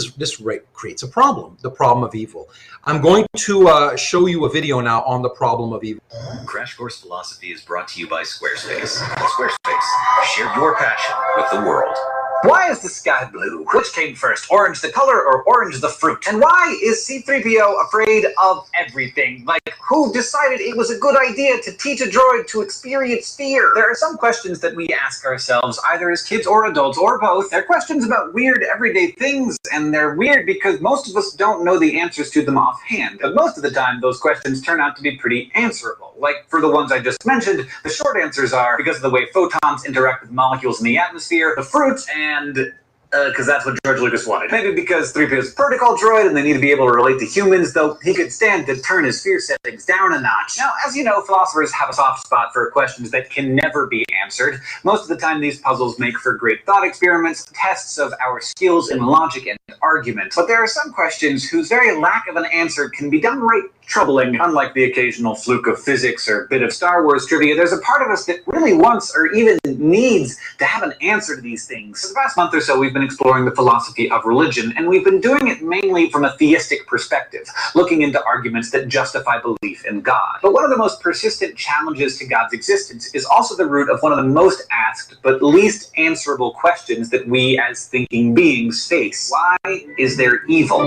[SPEAKER 1] creates a problem, the problem of evil. I'm going to show you a video now on the problem of evil.
[SPEAKER 3] Crash Course Philosophy is brought to you by Squarespace. Squarespace, share your passion with the world.
[SPEAKER 2] Why is the sky blue? Which came first, orange the color or orange the fruit? And why is C-3PO afraid of everything? Like, who decided it was a good idea to teach a droid to experience fear? There are some questions that we ask ourselves, either as kids or adults, or both. They're questions about weird everyday things, and they're weird because most of us don't know the answers to them offhand. But most of the time, those questions turn out to be pretty answerable. Like, for the ones I just mentioned, the short answers are because of the way photons interact with molecules in the atmosphere, the fruit, and because that's what George Lucas wanted. Maybe because 3PO is a protocol droid and they need to be able to relate to humans, though he could stand to turn his fear settings down a notch. Now, as you know, philosophers have a soft spot for questions that can never be answered. Most of the time, these puzzles make for great thought experiments, tests of our skills in logic and argument. But there are some questions whose very lack of an answer can be downright troubling. Unlike the occasional fluke of physics or bit of Star Wars trivia, there's a part of us that really wants or even needs to have an answer to these things. For the past month or so, we've been exploring the philosophy of religion, and we've been doing it mainly from a theistic perspective, looking into arguments that justify belief in God. But one of the most persistent challenges to God's existence is also the root of one of the most asked but least answerable questions that we as thinking beings face. Why is there evil?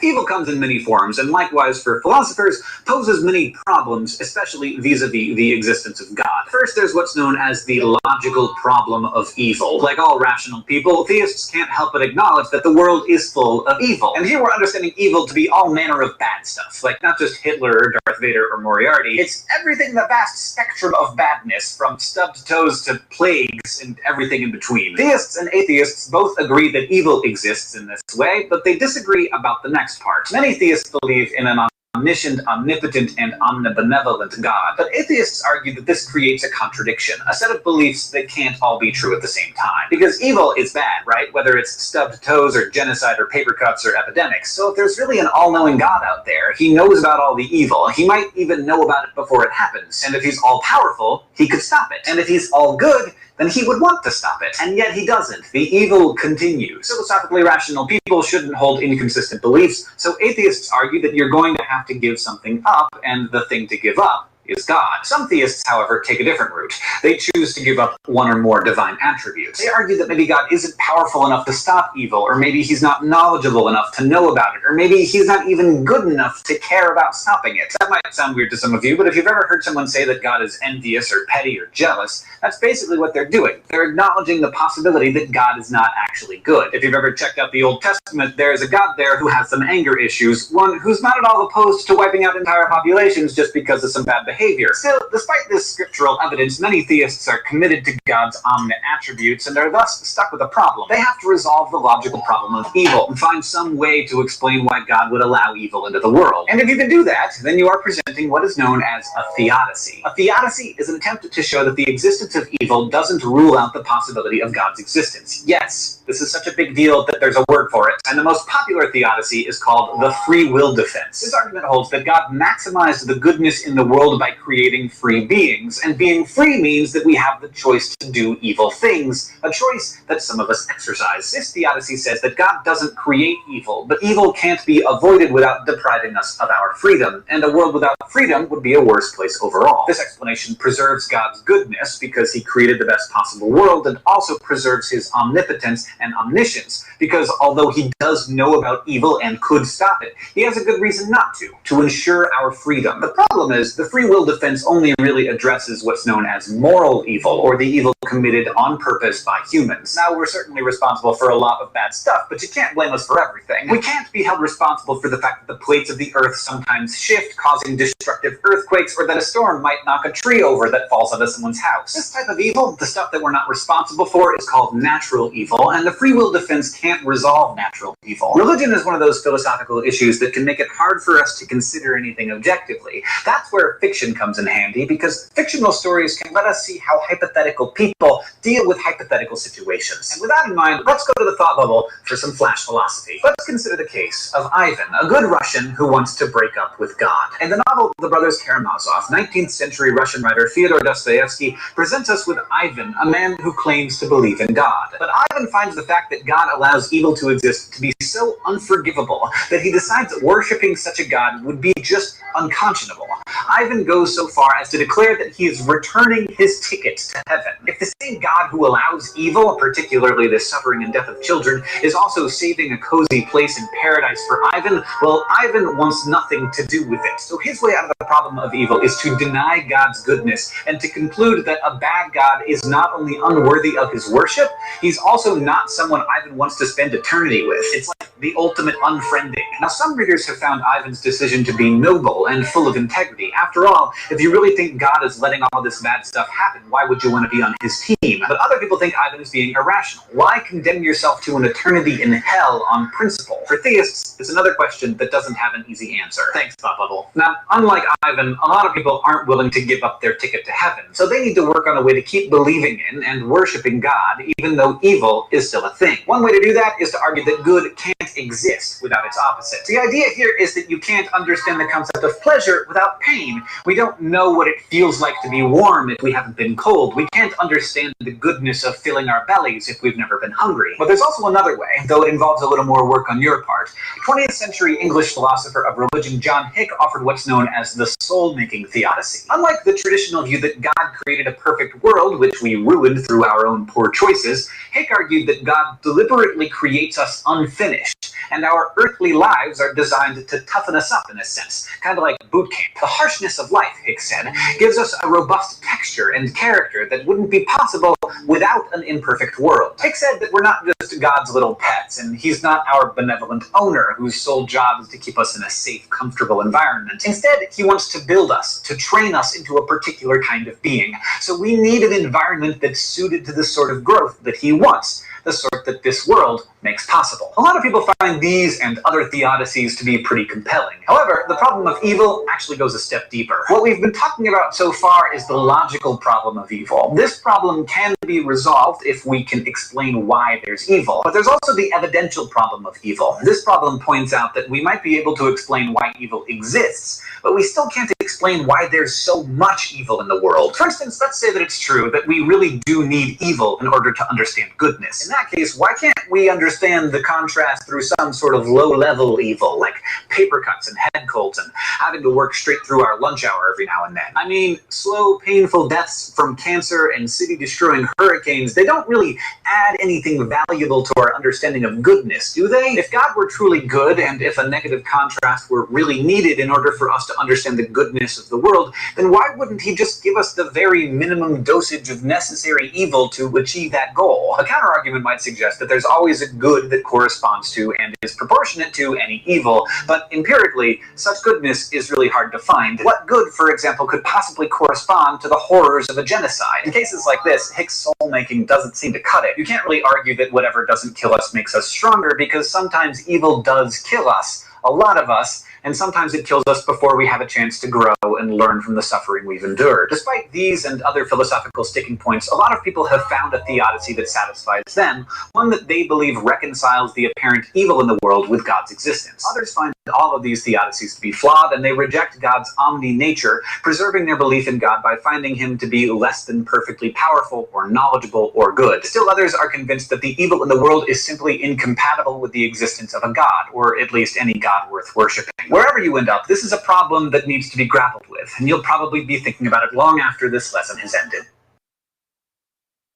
[SPEAKER 2] Evil comes in many forms, and likewise for philosophers, poses many problems, especially vis-a-vis the existence of God. First, there's what's known as the logical problem of evil. Like all rational people, theists can't help but acknowledge that the world is full of evil. And here we're understanding evil to be all manner of bad stuff, like not just Hitler or Darth Vader or Moriarty. It's everything in the vast spectrum of badness, from stubbed toes to plagues and everything in between. Theists and atheists both agree that evil exists in this way, but they disagree about the next part. Many theists believe in an omniscient, omnipotent, and omnibenevolent God, but atheists argue that this creates a contradiction, a set of beliefs that can't all be true at the same time. Because evil is bad, right? Whether it's stubbed toes or genocide or paper cuts or epidemics. So if there's really an all-knowing God out there, he knows about all the evil. He might even know about it before it happens. And if he's all-powerful, he could stop it. And if he's all-good, then he would want to stop it. And yet he doesn't. The evil continues. Philosophically rational people shouldn't hold inconsistent beliefs, so atheists argue that you're going to have to give something up, and the thing to give up is God. Some theists, however, take a different route. They choose to give up one or more divine attributes. They argue that maybe God isn't powerful enough to stop evil, or maybe he's not knowledgeable enough to know about it, or maybe he's not even good enough to care about stopping it. That might sound weird to some of you, but if you've ever heard someone say that God is envious or petty or jealous, that's basically what they're doing. They're acknowledging the possibility that God is not actually good. If you've ever checked out the Old Testament, there is a God there who has some anger issues, one who's not at all opposed to wiping out entire populations just because of some bad behavior. Still, despite this scriptural evidence, many theists are committed to God's omniscient attributes and are thus stuck with a problem. They have to resolve the logical problem of evil and find some way to explain why God would allow evil into the world. And if you can do that, then you are presenting what is known as a theodicy. A theodicy is an attempt to show that the existence of evil doesn't rule out the possibility of God's existence. Yes, this is such a big deal that there's a word for it, and the most popular theodicy is called the free will defense. This argument holds that God maximized the goodness in the world by creating free beings, and being free means that we have the choice to do evil things, a choice that some of us exercise. This theodicy says that God doesn't create evil, but evil can't be avoided without depriving us of our freedom, and a world without freedom would be a worse place overall. This explanation preserves God's goodness because he created the best possible world, and also preserves his omnipotence and omniscience, because although he does know about evil and could stop it, he has a good reason not to ensure our freedom. The problem is, the free will defense only really addresses what's known as moral evil, or the evil committed on purpose by humans. Now, we're certainly responsible for a lot of bad stuff, but you can't blame us for everything. We can't be held responsible for the fact that the plates of the earth sometimes shift, causing destructive earthquakes, or that a storm might knock a tree over that falls onto someone's house. This type of evil, the stuff that we're not responsible for, is called natural evil, and the free will defense can't resolve natural evil. Religion is one of those philosophical issues that can make it hard for us to consider anything objectively. That's where fiction comes in handy, because fictional stories can let us see how hypothetical people deal with hypothetical situations. And with that in mind, let's go to the thought bubble for some flash philosophy. Let's consider the case of Ivan, a good Russian who wants to break up with God. In the novel The Brothers Karamazov, 19th century Russian writer Fyodor Dostoevsky presents us with Ivan, a man who claims to believe in God. But Ivan finds the fact that God allows evil to exist to be so unforgivable that he decides that worshipping such a God would be just unconscionable. Ivan goes so far as to declare that he is returning his ticket to heaven. If the same God who allows evil, particularly the suffering and death of children, is also saving a cozy place in paradise for Ivan, well, Ivan wants nothing to do with it. So his way out of the problem of evil is to deny God's goodness and to conclude that a bad God is not only unworthy of his worship, he's also not someone Ivan wants to spend eternity with. It's like the ultimate unfriending. Now, some readers have found Ivan's decision to be noble and full of integrity. After all, if you really think God is letting all this bad stuff happen, why would you want to be on his team? But other people think Ivan is being irrational. Why condemn yourself to an eternity in hell on principle? For theists, it's another question that doesn't have an easy answer. Thanks, Thought Bubble. Now, unlike Ivan, a lot of people aren't willing to give up their ticket to heaven, so they need to work on a way to keep believing in and worshiping God, even though evil is still a thing. One way to do that is to argue that good can't exist without its opposite. The idea here is that you can't understand the concept of pleasure without pain. We We don't know what it feels like to be warm if we haven't been cold. We can't understand the goodness of filling our bellies if we've never been hungry. But there's also another way, though it involves a little more work on your part. 20th century English philosopher of religion John Hick offered what's known as the soul-making theodicy. Unlike the traditional view that God created a perfect world, which we ruined through our own poor choices, Hick argued that God deliberately creates us unfinished, and our earthly lives are designed to toughen us up in a sense, kind of like boot camp. The harshness of life, Hick said, gives us a robust texture and character that wouldn't be possible without an imperfect world. Hick said that we're not just God's little pets, and he's not our benevolent owner whose sole job is to keep us in a safe, comfortable environment. Instead, he wants to build us, to train us into a particular kind of being. So we need an environment that's suited to the sort of growth that he wants, the sort that this world makes possible. A lot of people find these and other theodicies to be pretty compelling. However, the problem of evil actually goes a step deeper. What we've been talking about so far is the logical problem of evil. This problem can be resolved if we can explain why there's evil. But there's also the evidential problem of evil. This problem points out that we might be able to explain why evil exists, but we still can't explain why there's so much evil in the world. For instance, let's say that it's true that we really do need evil in order to understand goodness. In that case, why can't we understand the contrast through some sort of low-level evil, like paper cuts and head colds and having to work straight through our lunch hour every now and then? I mean, slow, painful deaths from cancer and city-destroying hurricanes, they don't really add anything valuable to our understanding of goodness, do they? If God were truly good, and if a negative contrast were really needed in order for us to understand the goodness of the world, then why wouldn't he just give us the very minimum dosage of necessary evil to achieve that goal? A counter-argument might suggest that there's always a good that corresponds to and is proportionate to any evil, but empirically, such goodness is really hard to find. What good, for example, could possibly correspond to the horrors of a genocide? In cases like this, Hick's soul-making doesn't seem to cut it. You can't really argue that whatever doesn't kill us makes us stronger, because sometimes evil does kill us, a lot of us, and sometimes it kills us before we have a chance to grow and learn from the suffering we've endured. Despite these and other philosophical sticking points, a lot of people have found a theodicy that satisfies them, one that they believe reconciles the apparent evil in the world with God's existence. Others find all of these theodicies to be flawed, and they reject God's omni-nature, preserving their belief in God by finding him to be less than perfectly powerful or knowledgeable or good. Still others are convinced that the evil in the world is simply incompatible with the existence of a God, or at least any God worth worshipping. Wherever you end up, this is a problem that needs to be grappled with, and you'll probably be thinking about it long after this lesson has ended.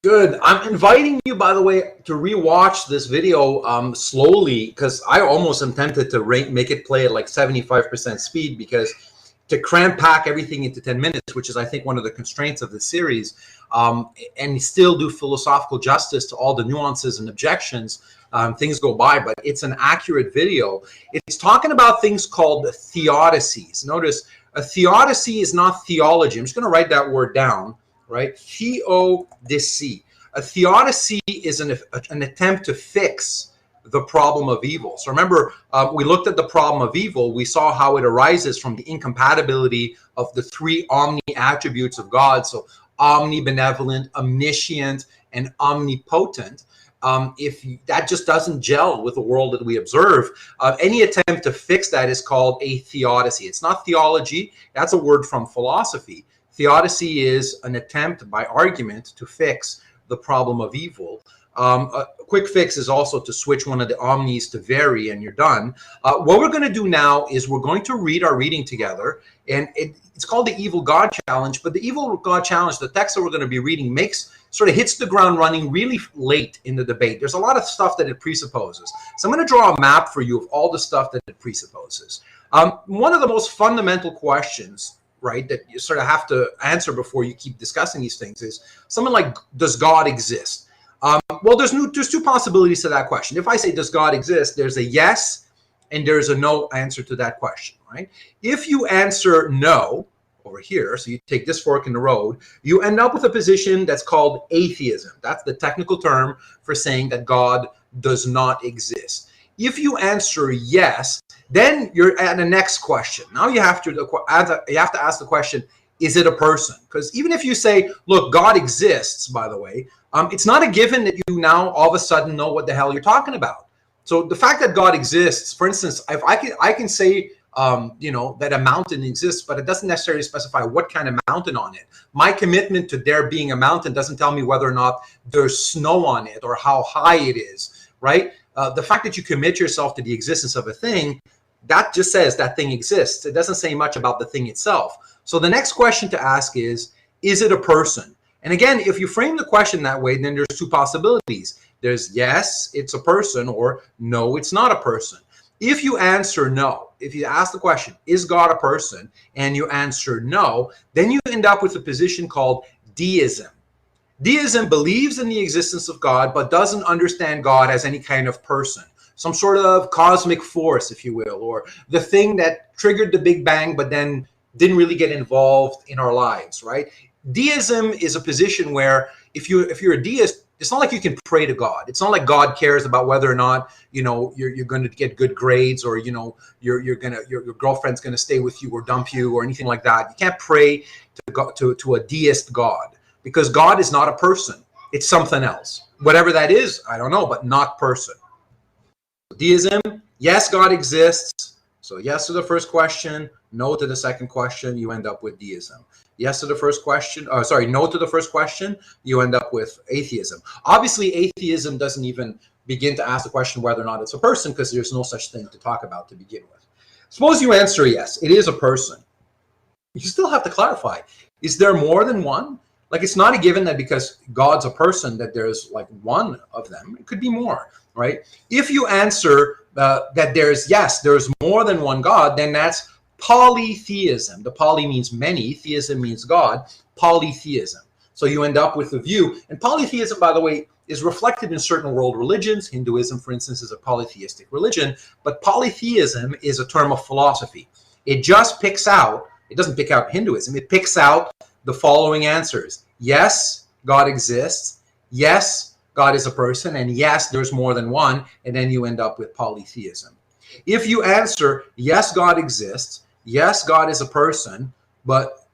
[SPEAKER 1] Good. I'm inviting you, by the way, to rewatch this video slowly, because I almost am tempted to make it play at like 75% speed, because to cram pack everything into 10 minutes, which is, I think, one of the constraints of the series, and still do philosophical justice to all the nuances and objections, things go by, but it's an accurate video. It's talking about things called theodicies. Notice, a theodicy is not theology. I'm just going to write that word down, right? Theodicy. A theodicy is an attempt to fix the problem of evil. So remember, we looked at the problem of evil. We saw how it arises from the incompatibility of the three omni-attributes of God. So omnibenevolent, omniscient, and omnipotent. If that just doesn't gel with the world that we observe, any attempt to fix that is called a theodicy. It's not theology. That's a word from philosophy. Theodicy is an attempt by argument to fix the problem of evil. A quick fix is also to switch one of the omnis to vary, and you're done. What we're going to do now is we're going to read our reading together, and it's called the Evil God Challenge. But the Evil God Challenge, the text that we're going to be reading, sort of hits the ground running really late in the debate. There's a lot of stuff that it presupposes. So I'm going to draw a map for you of all the stuff that it presupposes. One of the most fundamental questions, right, that you sort of have to answer before you keep discussing these things is something like, does God exist? Well, there's two possibilities to that question. If I say, does God exist, there's a yes and there's a no answer to that question, right? If you answer no over here, so you take this fork in the road, you end up with a position that's called atheism. That's the technical term for saying that God does not exist. If you answer yes, then you're at the next question. Now you have to ask the question, is it a person? Because even if you say, look, God exists, by the way, it's not a given that you now all of a sudden know what the hell you're talking about. So the fact that God exists, for instance, if I can say that a mountain exists, but it doesn't necessarily specify what kind of mountain on it. My commitment to there being a mountain doesn't tell me whether or not there's snow on it or how high it is, right? The fact that you commit yourself to the existence of a thing, that just says that thing exists. It doesn't say much about the thing itself. So the next question to ask is it a person? And again, if you frame the question that way, then there's two possibilities. There's yes, it's a person, or no, it's not a person. If you answer no, if you ask the question, is God a person, and you answer no, then you end up with a position called deism. Deism believes in the existence of God, but doesn't understand God as any kind of person, some sort of cosmic force, if you will, or the thing that triggered the Big Bang, but then didn't really get involved in our lives, right? Deism is a position where if you're a deist, it's not like you can pray to God. It's not like God cares about whether or not, you're going to get good grades, or, your girlfriend's going to stay with you or dump you or anything like that. You can't pray to a deist God, because God is not a person. It's something else. Whatever that is, I don't know, but not person. Deism, yes, God exists. So yes to the first question, no to the second question, you end up with deism. Yes to the first question, no to the first question, you end up with atheism. Obviously, atheism doesn't even begin to ask the question whether or not it's a person, because there's no such thing to talk about to begin with. Suppose you answer yes, it is a person. You still have to clarify, is there more than one? Like, it's not a given that because God's a person that there's like one of them. It could be more, right? If you answer that there's more than one God, then that's polytheism. The poly means many, theism means God, polytheism. So you end up with the view, and polytheism, by the way, is reflected in certain world religions. Hinduism, for instance, is a polytheistic religion, but polytheism is a term of philosophy. It just picks out, it doesn't pick out Hinduism, it picks out the following answers. Yes, God exists. Yes, God is a person. And yes, there's more than one. And then you end up with polytheism. If you answer, yes, God exists. Yes, God is a person. But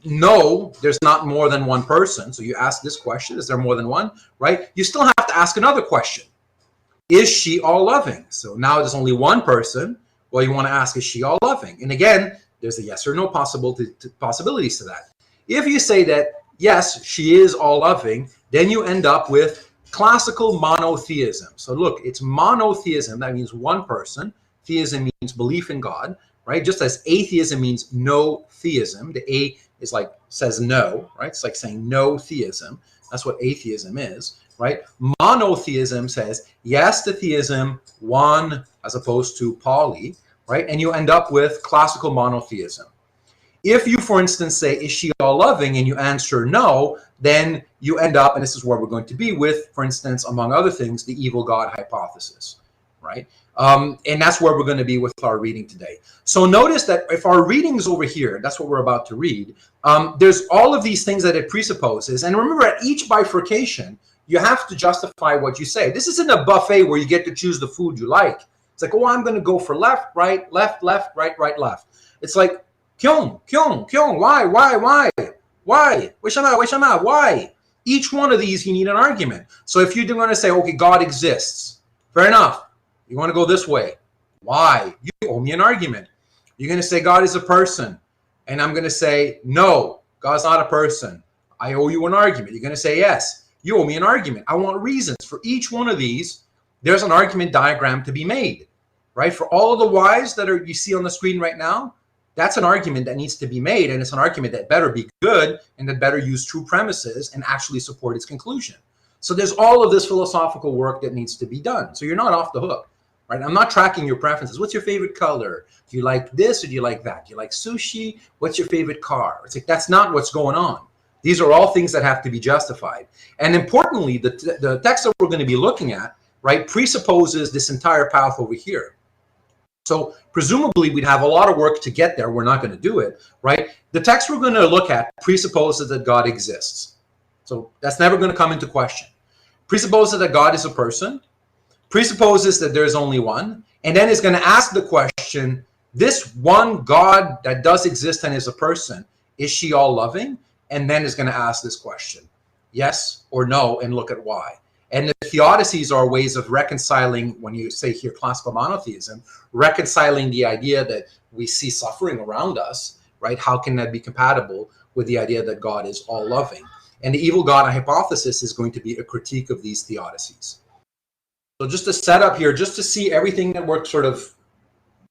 [SPEAKER 1] no, there's not more than one person. So you ask this question, is there more than one? Right? You still have to ask another question. Is she all-loving? So now there's only one person. Well, you want to ask, is she all-loving? And again, there's a yes or no possibilities to that. If you say that, yes, she is all-loving, then you end up with classical monotheism. So look, it's monotheism. That means one person. Theism means belief in God, right? Just as atheism means no theism. The A is like, says no, right? It's like saying no theism. That's what atheism is, right? Monotheism says yes to theism, one, as opposed to poly, right? And you end up with classical monotheism. If you, for instance, say, is she all-loving, and you answer no, then you end up, and this is where we're going to be with, for instance, among other things, the evil God hypothesis, right? And that's where we're going to be with our reading today. So notice that if our reading is over here, that's what we're about to read, there's all of these things that it presupposes. And remember, at each bifurcation, you have to justify what you say. This isn't a buffet where you get to choose the food you like. It's like, oh, I'm going to go for left, right, left, right, left. It's like, Kyung, why? Why? Each one of these, you need an argument. So if you're going to say, okay, God exists, fair enough. You want to go this way. Why? You owe me an argument. You're going to say God is a person. And I'm going to say, no, God's not a person. I owe you an argument. You're going to say, yes, you owe me an argument. I want reasons. For each one of these, there's an argument diagram to be made, right? For all of the whys that you see on the screen right now, that's an argument that needs to be made, and it's an argument that better be good and that better use true premises and actually support its conclusion. So there's all of this philosophical work that needs to be done. So you're not off the hook, right? I'm not tracking your preferences. What's your favorite color? Do you like this or do you like that? Do you like sushi? What's your favorite car? It's like, that's not what's going on. These are all things that have to be justified. And importantly, the text that we're going to be looking at, right, presupposes this entire path over here. So presumably we'd have a lot of work to get there. We're not going to do it, right? The text we're going to look at presupposes that God exists. So that's never going to come into question. Presupposes that God is a person, presupposes that there's only one, and then is going to ask the question, this one God that does exist and is a person, is she all loving? And then is going to ask this question, yes or no, and look at why. And if theodicies are ways of reconciling, when you say here classical monotheism, reconciling the idea that we see suffering around us, right? How can that be compatible with the idea that God is all-loving? And the evil God hypothesis is going to be a critique of these theodicies. So just to set up here, just to see everything that works, sort of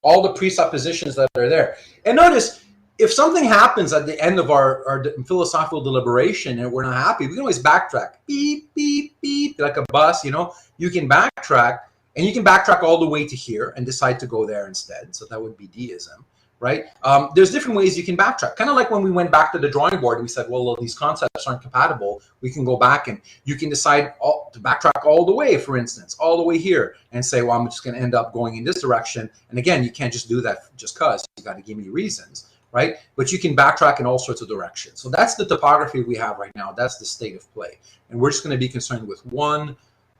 [SPEAKER 1] all the presuppositions that are there. And notice, if something happens at the end of our philosophical deliberation and we're not happy, we can always backtrack. Beep, beep, beep, like a bus, you know. You can backtrack, and you can backtrack all the way to here and decide to go there instead. So that would be deism, right? There's different ways you can backtrack. Kind of like when we went back to the drawing board and we said, well, these concepts aren't compatible. We can go back and you can decide to backtrack all the way, for instance, all the way here and say, well, I'm just going to end up going in this direction. And again, you can't just do that just because. You got to give me reasons. Right? But you can backtrack in all sorts of directions. So that's the topography we have right now. That's the state of play. And we're just going to be concerned with one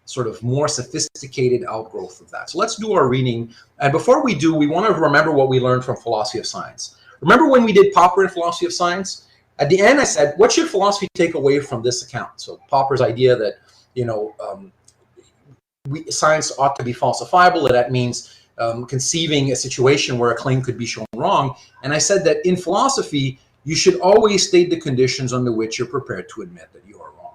[SPEAKER 1] sort of more sophisticated outgrowth of that. So let's do our reading. And before we do, we want to remember what we learned from philosophy of science. Remember when we did Popper in philosophy of science? At the end, I said, what should philosophy take away from this account? So Popper's idea that, you know, science ought to be falsifiable. That means conceiving a situation where a claim could be shown wrong. And I said that in philosophy, you should always state the conditions under which you're prepared to admit that you are wrong.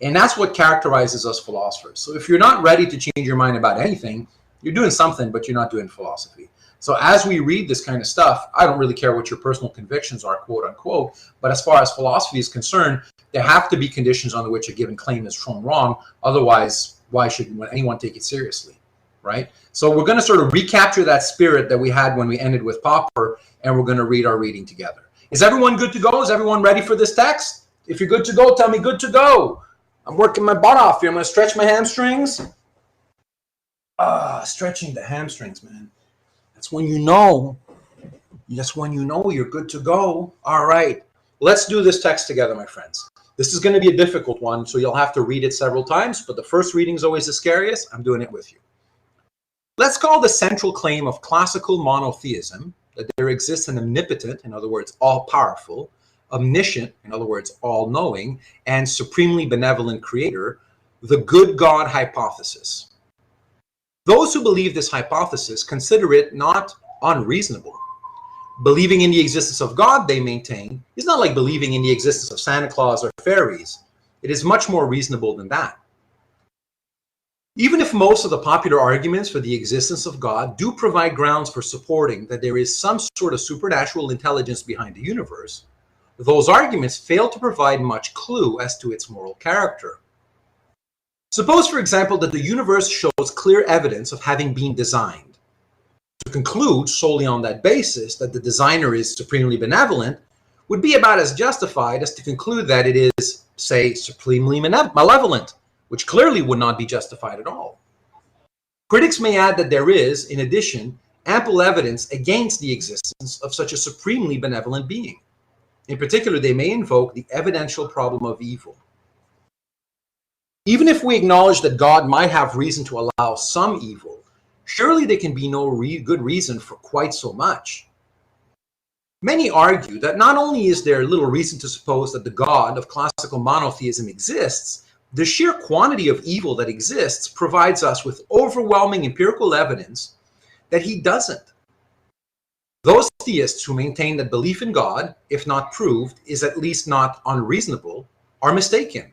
[SPEAKER 1] And that's what characterizes us philosophers. So if you're not ready to change your mind about anything, you're doing something, but you're not doing philosophy. So as we read this kind of stuff, I don't really care what your personal convictions are, quote unquote, but as far as philosophy is concerned, there have to be conditions under which a given claim is shown wrong. Otherwise, why should anyone take it seriously? Right? So we're going to sort of recapture that spirit that we had when we ended with Popper, and we're going to read our reading together. Is everyone good to go? Is everyone ready for this text? If you're good to go, tell me good to go. I'm working my butt off here. I'm going to stretch my hamstrings. Stretching the hamstrings, man. That's when you know. That's when you know you're good to go. All right. Let's do this text together, my friends. This is going to be a difficult one, so you'll have to read it several times, but the first reading is always the scariest. I'm doing it with you. Let's call the central claim of classical monotheism that there exists an omnipotent, in other words, all-powerful, omniscient, in other words, all-knowing, and supremely benevolent creator, the good God hypothesis. Those who believe this hypothesis consider it not unreasonable. Believing in the existence of God, they maintain, is not like believing in the existence of Santa Claus or fairies. It is much more reasonable than that. Even if most of the popular arguments for the existence of God do provide grounds for supporting that there is some sort of supernatural intelligence behind the universe, those arguments fail to provide much clue as to its moral character. Suppose, for example, that the universe shows clear evidence of having been designed. To conclude solely on that basis that the designer is supremely benevolent would be about as justified as to conclude that it is, say, supremely malevolent, which clearly would not be justified at all. Critics may add that there is, in addition, ample evidence against the existence of such a supremely benevolent being. In particular, they may invoke the evidential problem of evil. Even if we acknowledge that God might have reason to allow some evil, surely there can be no good reason for quite so much. Many argue that not only is there little reason to suppose that the God of classical monotheism exists, the sheer quantity of evil that exists provides us with overwhelming empirical evidence that he doesn't. Those theists who maintain that belief in God, if not proved, is at least not unreasonable, are mistaken.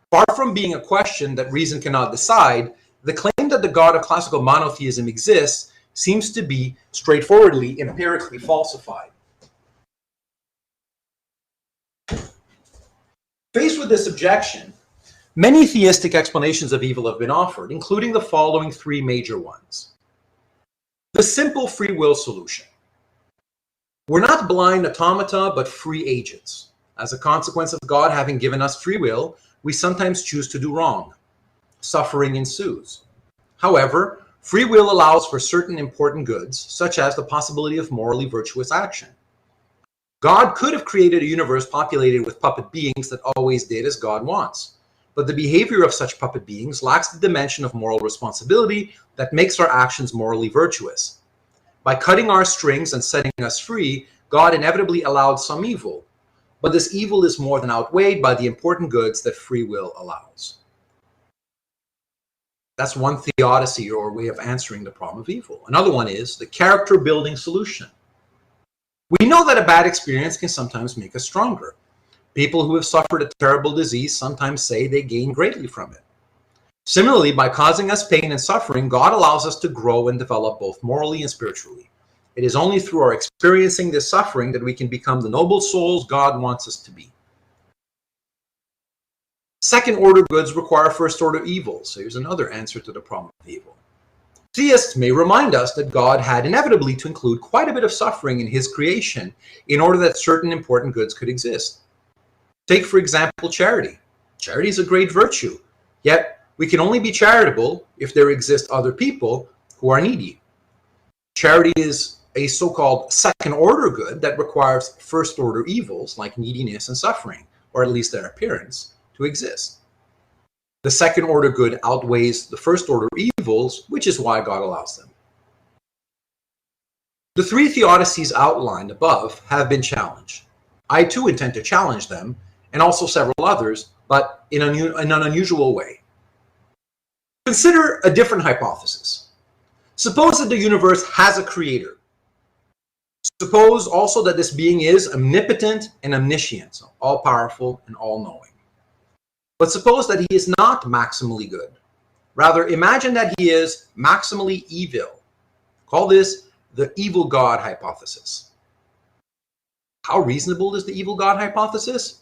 [SPEAKER 1] Far from being a question that reason cannot decide, the claim that the God of classical monotheism exists seems to be straightforwardly empirically falsified. Faced with this objection, many theistic explanations of evil have been offered, including the following three major ones. The simple free will solution. We're not blind automata, but free agents. As a consequence of God having given us free will, we sometimes choose to do wrong. Suffering ensues. However, free will allows for certain important goods, such as the possibility of morally virtuous action. God could have created a universe populated with puppet beings that always did as God wants. But the behavior of such puppet beings lacks the dimension of moral responsibility that makes our actions morally virtuous. By cutting our strings and setting us free, God inevitably allowed some evil. But this evil is more than outweighed by the important goods that free will allows. That's one theodicy or way of answering the problem of evil. Another one is the character-building solution. We know that a bad experience can sometimes make us stronger. People who have suffered a terrible disease sometimes say they gain greatly from it. Similarly, by causing us pain and suffering, God allows us to grow and develop both morally and spiritually. It is only through our experiencing this suffering that we can become the noble souls God wants us to be. Second-order goods require first-order evils. So here's another answer to the problem of evil. Theists may remind us that God had inevitably to include quite a bit of suffering in his creation in order that certain important goods could exist. Take, for example, charity. Charity is a great virtue, yet we can only be charitable if there exist other people who are needy. Charity is a so-called second-order good that requires first-order evils like neediness and suffering, or at least their appearance, to exist. The second-order good outweighs the first-order evils, which is why God allows them. The three theodicies outlined above have been challenged. I too intend to challenge them, and also several others, but in an unusual way. Consider a different hypothesis. Suppose that the universe has a creator. Suppose also that this being is omnipotent and omniscient, so all-powerful and all-knowing. But suppose that he is not maximally good. Rather, imagine that he is maximally evil. Call this the evil God hypothesis. How reasonable is the evil God hypothesis?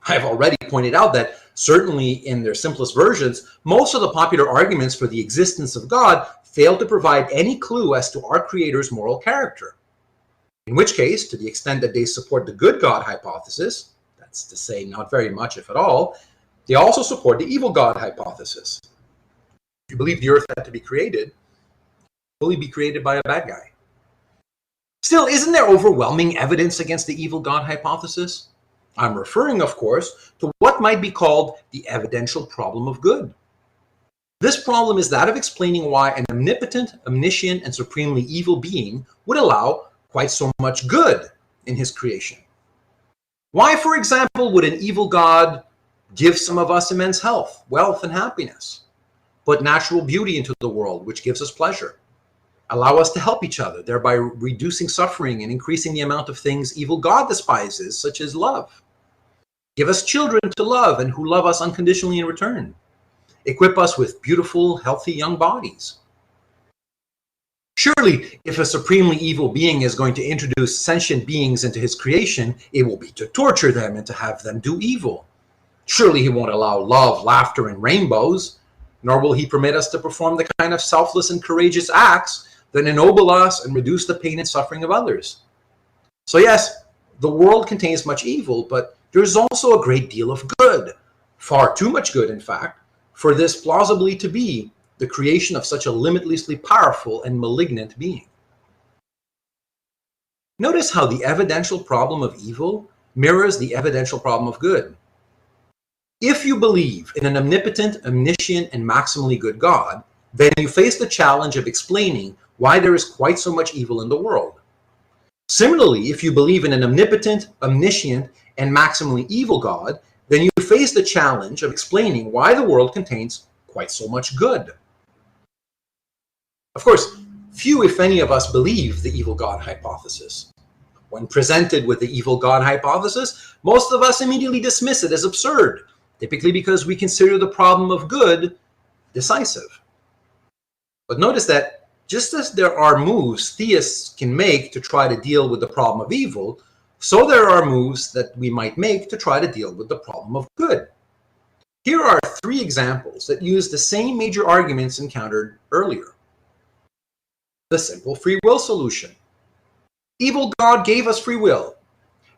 [SPEAKER 1] I've already pointed out that certainly in their simplest versions, most of the popular arguments for the existence of God fail to provide any clue as to our Creator's moral character. In which case, to the extent that they support the good God hypothesis, that's to say not very much if at all, they also support the evil God hypothesis. If you believe the earth had to be created, will it be created by a bad guy? Still, isn't there overwhelming evidence against the evil God hypothesis? I'm referring, of course, to what might be called the evidential problem of good. This problem is that of explaining why an omnipotent, omniscient, and supremely evil being would allow quite so much good in his creation. Why, for example, would an evil God give some of us immense health, wealth, and happiness, put natural beauty into the world, which gives us pleasure, allow us to help each other, thereby reducing suffering and increasing the amount of things evil God despises, such as love, give us children to love and who love us unconditionally in return, equip us with beautiful, healthy young bodies? Surely, if a supremely evil being is going to introduce sentient beings into his creation, it will be to torture them and to have them do evil. Surely he won't allow love, laughter, and rainbows, nor will he permit us to perform the kind of selfless and courageous acts that ennoble us and reduce the pain and suffering of others. So yes, the world contains much evil, but there's also a great deal of good, far too much good, in fact, for this plausibly to be the creation of such a limitlessly powerful and malignant being. Notice how the evidential problem of evil mirrors the evidential problem of good. If you believe in an omnipotent, omniscient, and maximally good God, then you face the challenge of explaining why there is quite so much evil in the world. Similarly, if you believe in an omnipotent, omniscient, and maximally evil God, then you face the challenge of explaining why the world contains quite so much good. Of course, few, if any, of us believe the evil God hypothesis. When presented with the evil God hypothesis, most of us immediately dismiss it as absurd, typically because we consider the problem of good decisive. But notice that just as there are moves theists can make to try to deal with the problem of evil, so there are moves that we might make to try to deal with the problem of good. Here are three examples that use the same major arguments encountered earlier. The simple free will solution. Evil God gave us free will.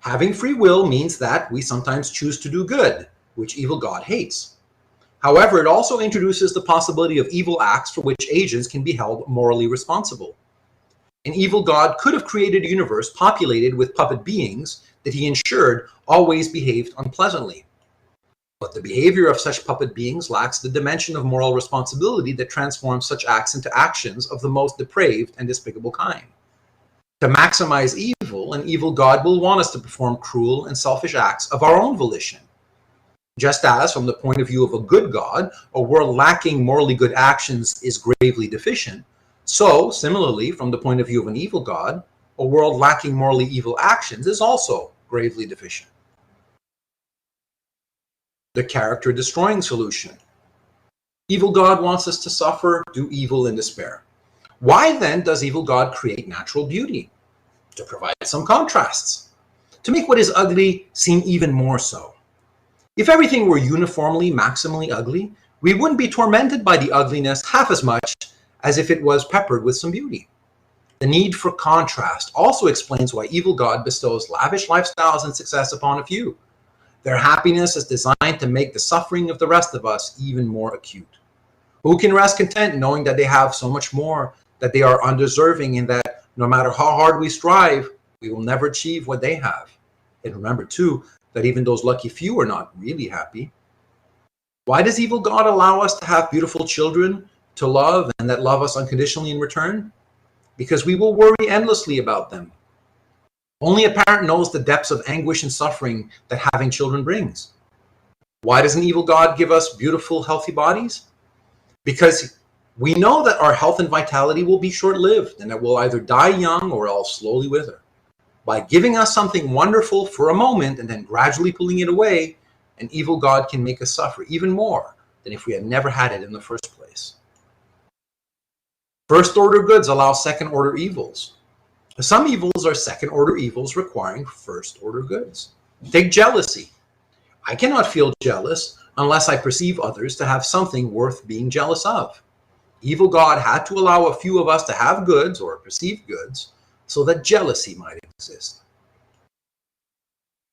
[SPEAKER 1] Having free will means that we sometimes choose to do good, which evil God hates. However, it also introduces the possibility of evil acts for which agents can be held morally responsible. An evil God could have created a universe populated with puppet beings that he ensured always behaved unpleasantly. But the behavior of such puppet beings lacks the dimension of moral responsibility that transforms such acts into actions of the most depraved and despicable kind. To maximize evil, an evil God will want us to perform cruel and selfish acts of our own volition. Just as, from the point of view of a good God, a world lacking morally good actions is gravely deficient, so, similarly, from the point of view of an evil God, a world lacking morally evil actions is also gravely deficient. The character-destroying solution. Evil God wants us to suffer, do evil, and despair. Why then does evil God create natural beauty? To provide some contrasts, to make what is ugly seem even more so. If everything were uniformly, maximally ugly, we wouldn't be tormented by the ugliness half as much as if it was peppered with some beauty. The need for contrast also explains why evil God bestows lavish lifestyles and success upon a few. Their happiness is designed to make the suffering of the rest of us even more acute. Who can rest content knowing that they have so much more, that they are undeserving, and that no matter how hard we strive, we will never achieve what they have? And remember, too, that even those lucky few are not really happy. Why does evil God allow us to have beautiful children, to love, and that love us unconditionally in return? Because we will worry endlessly about them. Only a parent knows the depths of anguish and suffering that having children brings. Why does an evil God give us beautiful, healthy bodies? Because we know that our health and vitality will be short-lived and that we'll either die young or else slowly wither. By giving us something wonderful for a moment and then gradually pulling it away, an evil God can make us suffer even more than if we had never had it in the first place. First-order goods allow second-order evils. Some evils are second-order evils requiring first-order goods. Take jealousy. I cannot feel jealous unless I perceive others to have something worth being jealous of. Evil God had to allow a few of us to have goods or perceived goods so that jealousy might exist.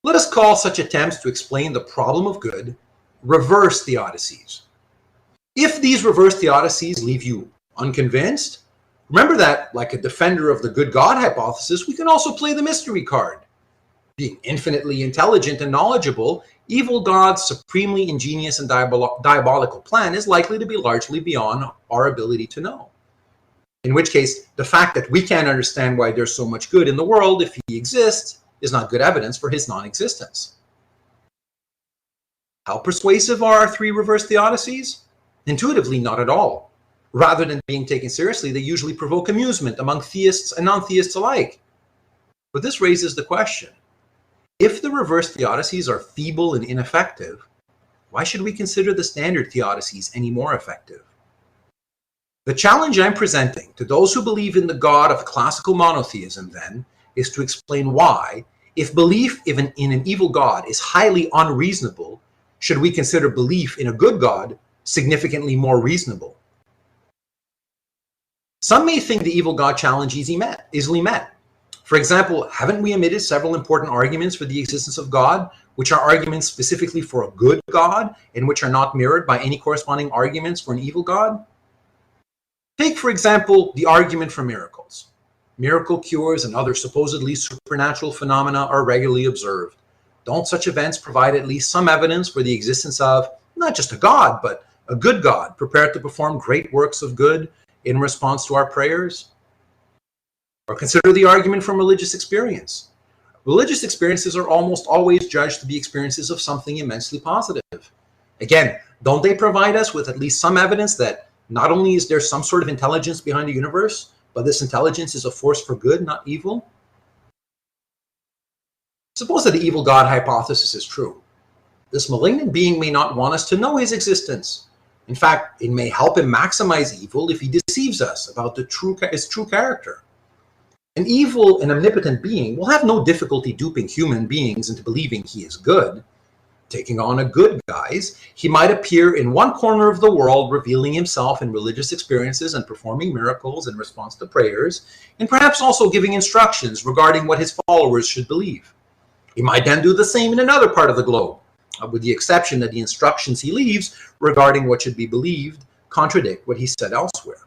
[SPEAKER 1] Let us call such attempts to explain the problem of good reverse theodicies. If these reverse theodicies leave you unconvinced, remember that, like a defender of the good God hypothesis, we can also play the mystery card. Being infinitely intelligent and knowledgeable, evil God's supremely ingenious and diabolical plan is likely to be largely beyond our ability to know. In which case, the fact that we can't understand why there's so much good in the world if he exists is not good evidence for his non-existence. How persuasive are our three reverse theodicies? Intuitively, not at all. Rather than being taken seriously, they usually provoke amusement among theists and non-theists alike. But this raises the question, if the reverse theodicies are feeble and ineffective, why should we consider the standard theodicies any more effective? The challenge I'm presenting to those who believe in the God of classical monotheism, then, is to explain why, if belief in an evil God is highly unreasonable, should we consider belief in a good God significantly more reasonable? Some may think the evil God challenge easily met. For example, haven't we omitted several important arguments for the existence of God, which are arguments specifically for a good God, and which are not mirrored by any corresponding arguments for an evil God? Take, for example, the argument for miracles. Miracle cures and other supposedly supernatural phenomena are regularly observed. Don't such events provide at least some evidence for the existence of not just a God, but a good God prepared to perform great works of good in response to our prayers? Or consider the argument from religious experience. Religious experiences are almost always judged to be experiences of something immensely positive. Again, don't they provide us with at least some evidence that not only is there some sort of intelligence behind the universe, but this intelligence is a force for good, not evil? Suppose that the evil God hypothesis is true. This malignant being may not want us to know his existence. In fact, it may help him maximize evil if he deceives us about his true character. An evil and omnipotent being will have no difficulty duping human beings into believing he is good. Taking on a good guise, he might appear in one corner of the world, revealing himself in religious experiences and performing miracles in response to prayers, and perhaps also giving instructions regarding what his followers should believe. He might then do the same in another part of the globe, with the exception that the instructions he leaves regarding what should be believed contradict what he said elsewhere.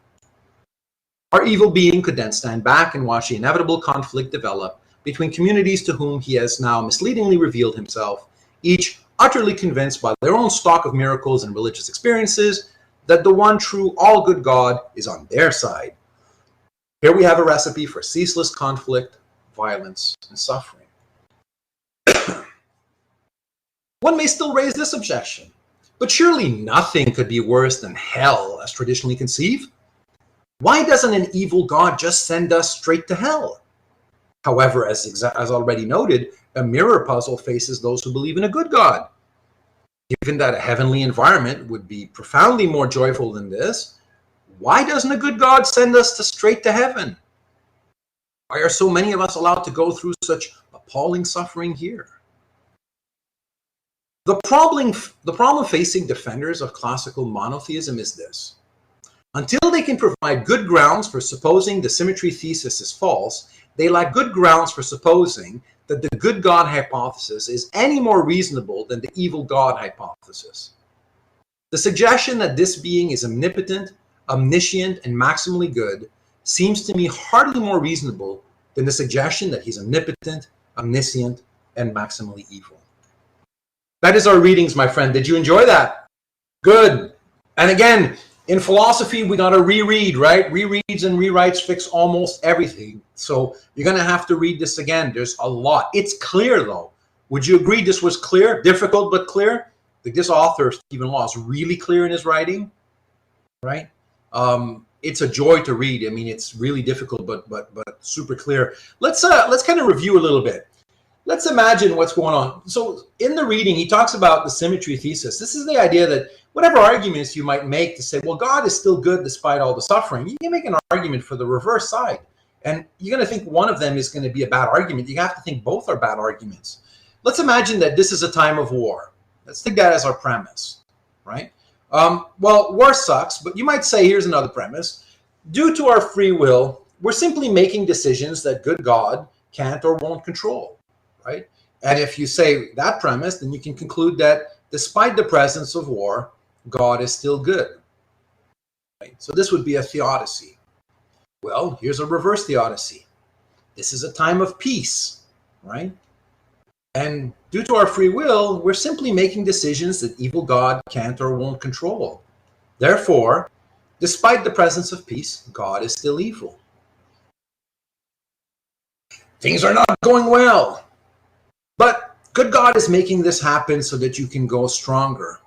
[SPEAKER 1] Our evil being could then stand back and watch the inevitable conflict develop between communities to whom he has now misleadingly revealed himself, each utterly convinced by their own stock of miracles and religious experiences that the one true all-good God is on their side. Here we have a recipe for ceaseless conflict, violence, and suffering. One may still raise this objection. But surely nothing could be worse than hell as traditionally conceived. Why doesn't an evil God just send us straight to hell? However, as already noted, a mirror puzzle faces those who believe in a good God. Given that a heavenly environment would be profoundly more joyful than this, why doesn't a good God send us straight to heaven? Why are so many of us allowed to go through such appalling suffering here? The problem facing defenders of classical monotheism is this. Until they can provide good grounds for supposing the symmetry thesis is false, they lack good grounds for supposing that the good God hypothesis is any more reasonable than the evil God hypothesis. The suggestion that this being is omnipotent, omniscient, and maximally good seems to me hardly more reasonable than the suggestion that he's omnipotent, omniscient, and maximally evil. That is our readings, my friend. Did you enjoy that? Good. And again, in philosophy, we got to reread, right? Rereads and rewrites fix almost everything. So you're going to have to read this again. There's a lot. It's clear, though. Would you agree this was clear? Difficult, but clear? Like this author, Stephen Law, is really clear in his writing, right? It's a joy to read. I mean, it's really difficult, but super clear. Let's kind of review a little bit. Let's imagine what's going on. So in the reading, he talks about the symmetry thesis. This is the idea that whatever arguments you might make to say, well, God is still good despite all the suffering, you can make an argument for the reverse side. And you're going to think one of them is going to be a bad argument. You have to think both are bad arguments. Let's imagine that this is a time of war. Let's take that as our premise, right? Well, war sucks, but you might say, here's another premise. Due to our free will, we're simply making decisions that good God can't or won't control. Right? And if you say that premise, then you can conclude that despite the presence of war, God is still good. Right? So this would be a theodicy. Well, here's a reverse theodicy. This is a time of peace, right? And due to our free will, we're simply making decisions that evil God can't or won't control. Therefore, despite the presence of peace, God is still evil. Things are not going well. But good God is making this happen so that you can go stronger.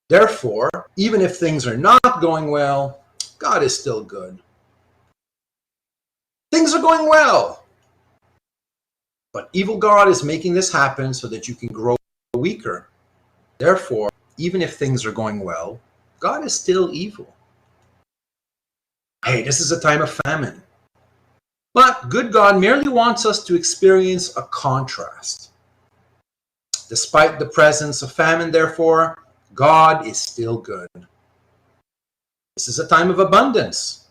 [SPEAKER 1] Therefore, even if things are not going well, God is still good. Things are going well. But evil God is making this happen so that you can grow weaker. Therefore, even if things are going well, God is still evil. Hey, this is a time of famine. But good God merely wants us to experience a contrast. Despite the presence of famine, therefore, God is still good. This is a time of abundance.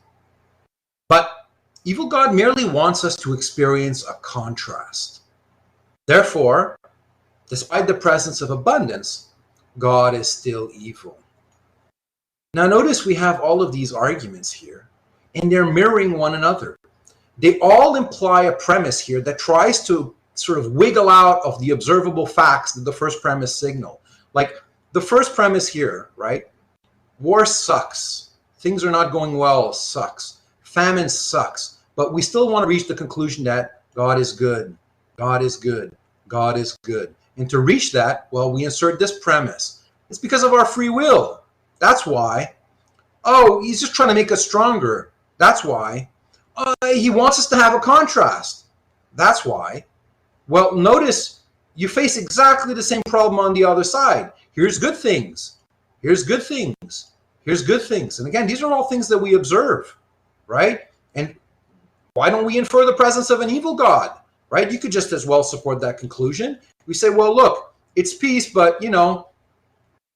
[SPEAKER 1] But evil God merely wants us to experience a contrast. Therefore, despite the presence of abundance, God is still evil. Now notice we have all of these arguments here, and they're mirroring one another. They all imply a premise here that tries to sort of wiggle out of the observable facts that the first premise signal. Like the first premise here, right? War sucks. Things are not going well, sucks. Famine sucks. But we still want to reach the conclusion that God is good. God is good. God is good. And to reach that, well, we insert this premise. It's because of our free will. That's why. Oh, he's just trying to make us stronger. That's why. He wants us to have a contrast. That's why. Well, notice you face exactly the same problem on the other side. Here's good things. Here's good things. Here's good things. And again, these are all things that we observe, right? And why don't we infer the presence of an evil God, right? You could just as well support that conclusion. We say, well, look, it's peace, but, you know,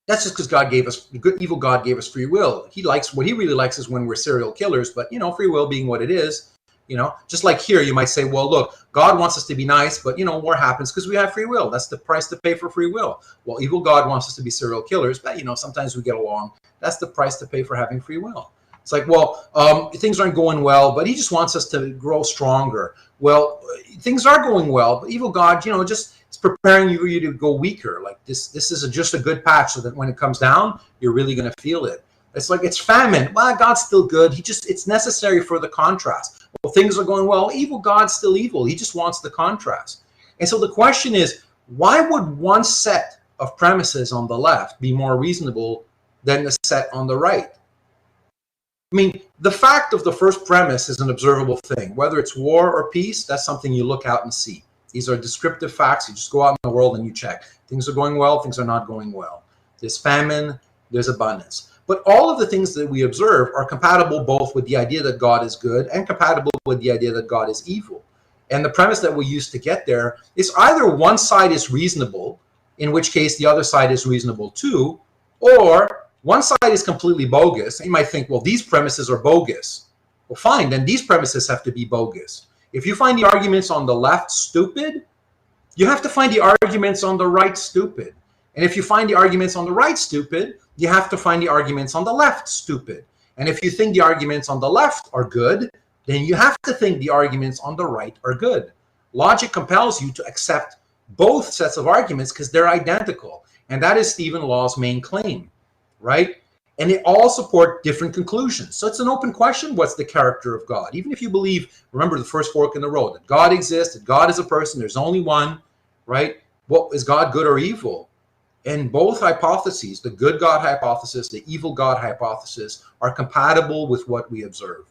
[SPEAKER 1] that's just because God gave us, the good evil God gave us free will. He likes, what he really likes is when we're serial killers, but, you know, free will being what it is, you know, just like here, you might say, well, look, God wants us to be nice, but, you know, war happens because we have free will. That's the price to pay for free will. Well, evil God wants us to be serial killers, but, you know, sometimes we get along. That's the price to pay for having free will. It's like, well, things aren't going well, but he just wants us to grow stronger. Well, things are going well, but evil God, you know, just it's preparing you to go weaker. Like this is just a good patch so that when it comes down, you're really going to feel it. It's like it's famine. Well, God's still good. It's necessary for the contrast. Well, things are going well. Evil God's still evil. He just wants the contrast. And so the question is, why would one set of premises on the left be more reasonable than the set on the right? I mean, the fact of the first premise is an observable thing. Whether it's war or peace, that's something you look out and see. These are descriptive facts. You just go out in the world and you check. Things are going well, things are not going well. There's famine, there's abundance. But all of the things that we observe are compatible both with the idea that God is good and compatible with the idea that God is evil. And the premise that we use to get there is either one side is reasonable, in which case the other side is reasonable too, or one side is completely bogus. You might think, well, these premises are bogus. Well, fine, then these premises have to be bogus. If you find the arguments on the left stupid, you have to find the arguments on the right stupid. And if you find the arguments on the right stupid, you have to find the arguments on the left stupid. And if you think the arguments on the left are good, then you have to think the arguments on the right are good. Logic compels you to accept both sets of arguments because they're identical. And that is Stephen Law's main claim, right? And they all support different conclusions. So it's an open question, what's the character of God? Even if you believe, remember the first fork in the road, that God exists, that God is a person, there's only one, right? What is God good or evil? And both hypotheses, the good God hypothesis, the evil God hypothesis, are compatible with what we observe.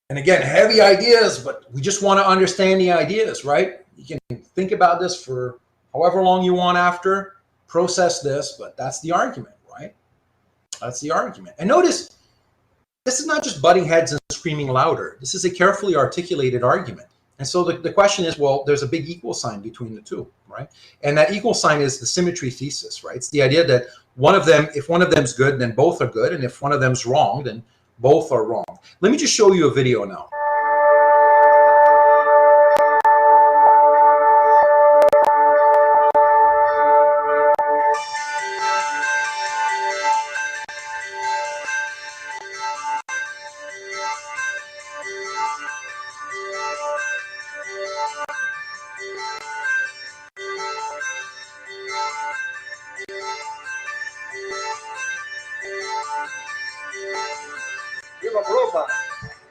[SPEAKER 1] And again, heavy ideas, but we just want to understand the ideas, right? You can think about this for however long you want after, process this, but that's the argument, right? That's the argument. And notice, this is not just butting heads and screaming louder. This is a carefully articulated argument. And so the question is, well, there's a big equal sign between the two, right? And that equal sign is the symmetry thesis, right? It's the idea that one of them, if one of them's good, then both are good. And if one of them's wrong, then both are wrong. Let me just show you a video now.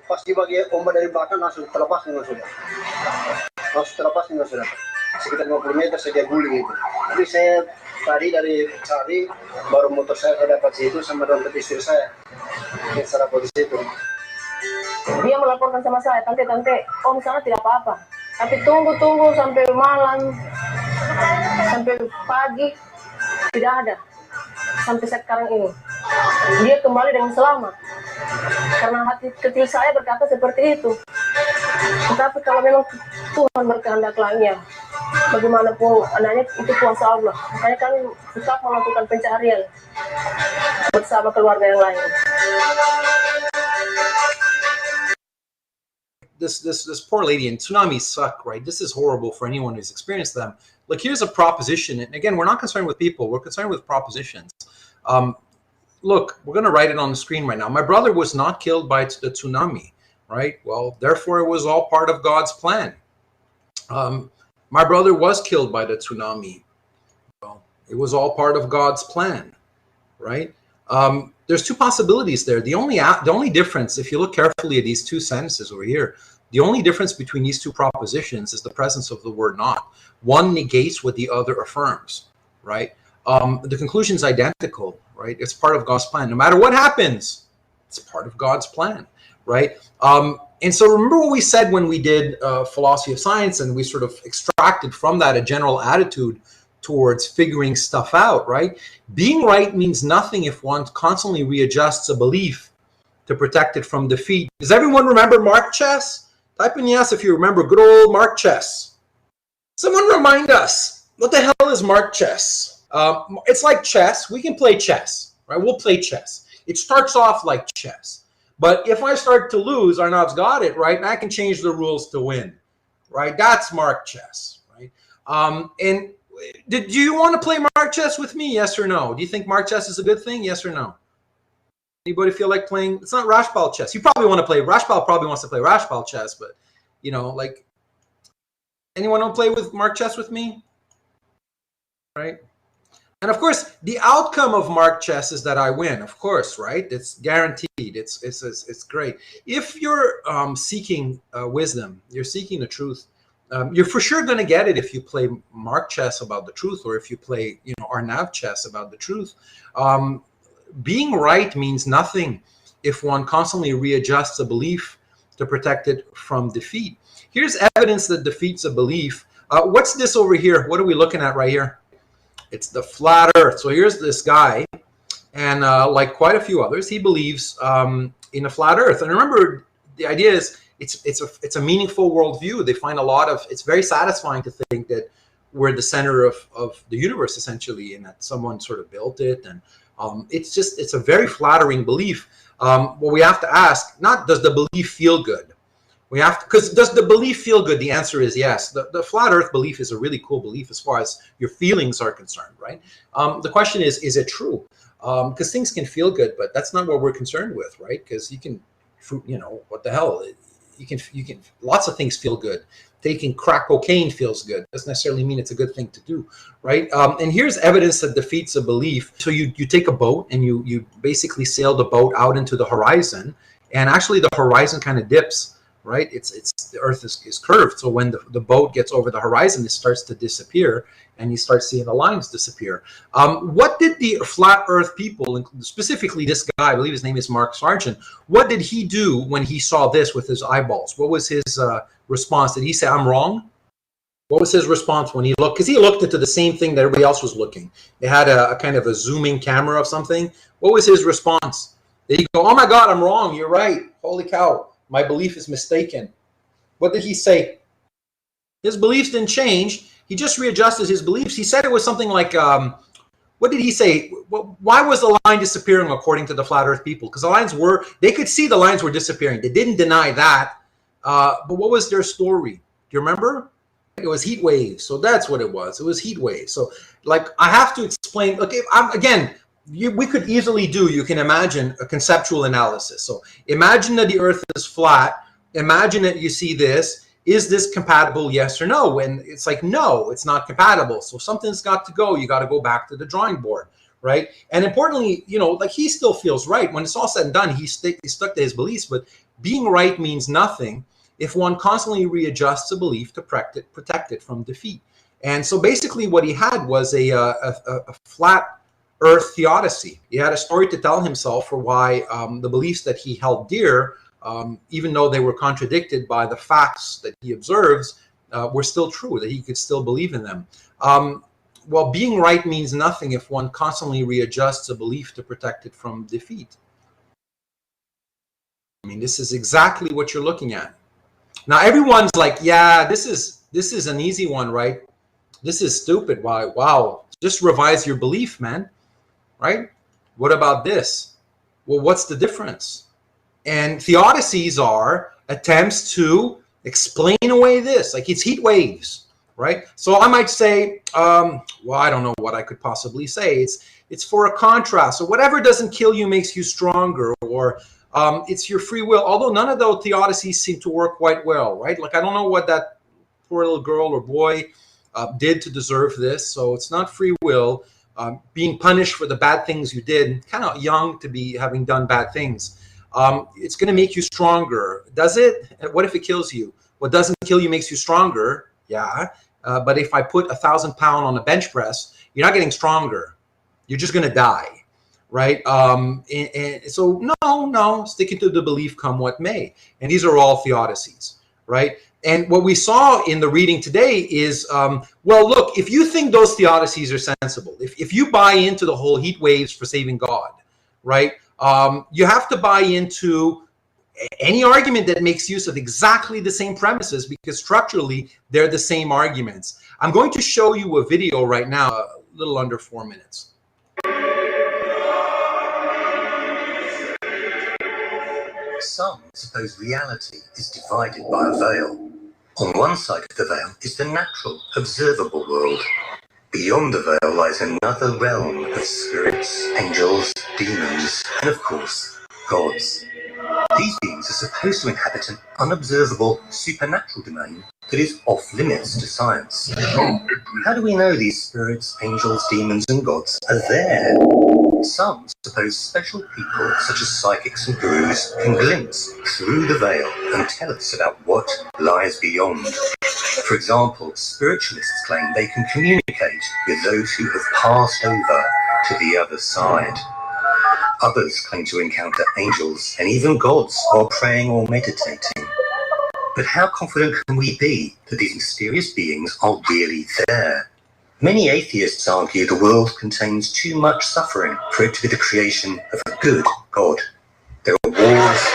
[SPEAKER 4] Pas dibagi ombak dari belakang langsung terlepas dengan sudah. Langsung terlepas dengan sudah. Sekitar 50 meter saja guling itu. Jadi saya tadi dari cari baru motor saya dapat situ sama dompet istri saya. Yang salah posisi itu. Dia melaporkan sama saya, tante, om sana tidak apa-apa. Tapi tunggu sampai malam, sampai pagi tidak ada. Sampai sekarang ini. Dia kembali dengan selamat. Karena hati kecil saya berkata seperti itu. Tetapi kalau memang Tuhan berkehendak lainnya, bagaimanapun anaknya itu kuasa Allah. Makanya kami tetap melakukan pencarian bersama keluarga yang lain.
[SPEAKER 1] This poor lady, and tsunamis suck, right? This is horrible for anyone who's experienced them. Like, here's a proposition, and again, we're not concerned with people, we're concerned with propositions. Look, we're going to write it on the screen right now. My brother was not killed by the tsunami, right? Well, therefore, it was all part of God's plan. My brother was killed by the tsunami. Well, it was all part of God's plan, right? There's two possibilities there. The only difference, if you look carefully at these two sentences over here, the only difference between these two propositions is the presence of the word not. One negates what the other affirms, right? The conclusion is identical, right? It's part of God's plan. No matter what happens, it's part of God's plan, right? And so remember what we said when we did philosophy of science, and we sort of extracted from that a general attitude towards figuring stuff out, right? Being right means nothing if one constantly readjusts a belief to protect it from defeat. Does everyone remember Mark Chess? Type in yes if you remember good old Mark Chess. Someone remind us, what the hell is Mark Chess? It's like chess. We can play chess, right? We'll play chess. It starts off like chess. But if I start to lose, Arnav's got it, right? And I can change the rules to win, right? That's Mark Chess, right? And do you want to play Mark Chess with me? Yes or no? Do you think Mark Chess is a good thing? Yes or no? Anybody feel like playing? It's not Rashpal chess. You probably want to play, Rashpal probably wants to play Rashpal chess, but, you know, like, anyone want to play with Mark Chess with me? Right? And of course, the outcome of Mark Chess is that I win, of course, right? It's guaranteed. It's great. If you're seeking wisdom, you're seeking the truth, You're for sure going to get it if you play Mark chess about the truth, or if you play, Arnav chess about the truth. Being right means nothing if one constantly readjusts a belief to protect it from defeat. Here's evidence that defeats a belief. What's this over here? What are we looking at right here? It's the flat earth. So here's this guy, and like quite a few others, he believes in a flat earth. And remember, the idea is it's a meaningful worldview. They find a lot of, it's very satisfying to think that we're the center of the universe, essentially, and that someone sort of built it. And it's a very flattering belief. What we have to ask, not does the belief feel good? We have to, because does the belief feel good? The answer is yes. The flat earth belief is a really cool belief as far as your feelings are concerned, right? The question is it true? Because things can feel good, but that's not what we're concerned with, right? Because you can, what the hell? You can, lots of things feel good. Taking crack cocaine feels good. Doesn't necessarily mean it's a good thing to do, right? And here's evidence that defeats a belief. So you take a boat and you basically sail the boat out into the horizon, and actually the horizon kind of dips, right? It's the earth is curved. So when the boat gets over the horizon, it starts to disappear, and you start seeing the lines disappear. What did the flat earth people, specifically this guy, I believe his name is Mark Sargent, what did he do when he saw this with his eyeballs? What was his response? Did he say, I'm wrong? What was his response when he looked? Because he looked into the same thing that everybody else was looking. They had a kind of a zooming camera of something. What was his response? Did he go, oh my God, I'm wrong. You're right. Holy cow. My belief is mistaken. What did he say? His beliefs didn't change. He just readjusted his beliefs. He said it was something like, what did he say? Why was the line disappearing according to the flat earth people? Because the lines they could see the lines were disappearing. They didn't deny that. But what was their story? Do you remember? It was heat waves. So that's what it was. It was heat waves. So like, I have to explain, okay, we could easily do, you can imagine a conceptual analysis. So imagine that the earth is flat. Imagine that you see this. Is this compatible? Yes or no? And it's like, no, it's not compatible. So something's got to go. You got to go back to the drawing board, right? And importantly, like he still feels right. When it's all said and done, he stuck to his beliefs, but being right means nothing if one constantly readjusts a belief to protect it from defeat. And so basically what he had was a flat earth theodicy. He had a story to tell himself for why the beliefs that he held dear, even though they were contradicted by the facts that he observes, were still true, that he could still believe in them. Well, being right means nothing if one constantly readjusts a belief to protect it from defeat. I mean, this is exactly what you're looking at. Now, everyone's like, yeah, this is an easy one, right? This is stupid. Wow. Just revise your belief, man. Right? What about this? Well, what's the difference? And theodicies are attempts to explain away this, like it's heat waves, right? So I might say, well, I don't know what I could possibly say. It's for a contrast. So whatever doesn't kill you makes you stronger, or it's your free will. Although none of those theodicies seem to work quite well, right? Like I don't know what that poor little girl or boy did to deserve this. So it's not free will. Being punished for the bad things you did, kind of young to be having done bad things. It's going to make you stronger. Does it? What if it kills you? What doesn't kill you makes you stronger. Yeah. But if I put 1,000 pounds on a bench press, you're not getting stronger. You're just going to die. Right. And so no, sticking to the belief come what may. And these are all theodicies. Right. And what we saw in the reading today is, well, look, if you think those theodicies are sensible, if you buy into the whole heat waves for saving God, right, you have to buy into any argument that makes use of exactly the same premises, because structurally, they're the same arguments. I'm going to show you a video right now, a little under 4 minutes.
[SPEAKER 3] Some suppose reality is divided by a veil. On one side of the veil is the natural, observable world. Beyond the veil lies another realm of spirits, angels, demons, and of course, gods. These beings are supposed to inhabit an unobservable, supernatural domain that is off limits to science. How do we know these spirits, angels, demons, and gods are there? Some suppose special people, such as psychics and gurus, can glimpse through the veil and tell us about what lies beyond. For example, spiritualists claim they can communicate with those who have passed over to the other side. Others claim to encounter angels and even gods while praying or meditating. But how confident can we be that these mysterious beings are really there? Many atheists argue the world contains too much suffering for it to be the creation of a good God. There are wars,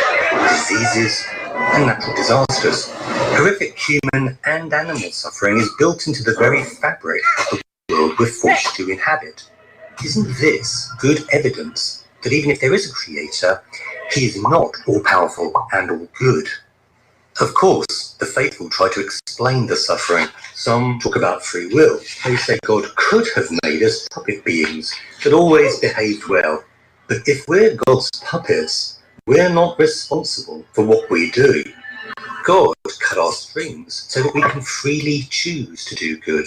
[SPEAKER 3] diseases, and natural disasters. Horrific human and animal suffering is built into the very fabric of the world we're forced to inhabit. Isn't this good evidence that even if there is a creator, he is not all-powerful and all-good? Of course, the faithful try to explain the suffering. Some talk about free will. They say God could have made us puppet beings that always behaved well. But if we're God's puppets, we're not responsible for what we do. God cut our strings so that we can freely choose to do good.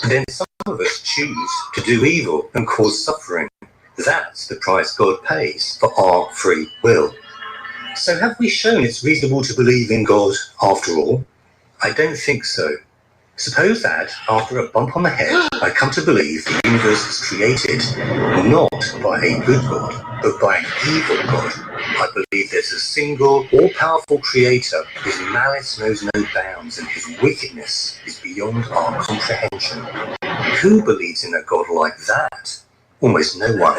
[SPEAKER 3] And then some of us choose to do evil and cause suffering. That's the price God pays for our free will. So have we shown it's reasonable to believe in God after all? I don't think so. Suppose that, after a bump on the head, I come to believe the universe was created not by a good God, but by an evil God. I believe there's a single, all-powerful creator whose malice knows no bounds and whose wickedness is beyond our comprehension. Who believes in a God like that? Almost no one.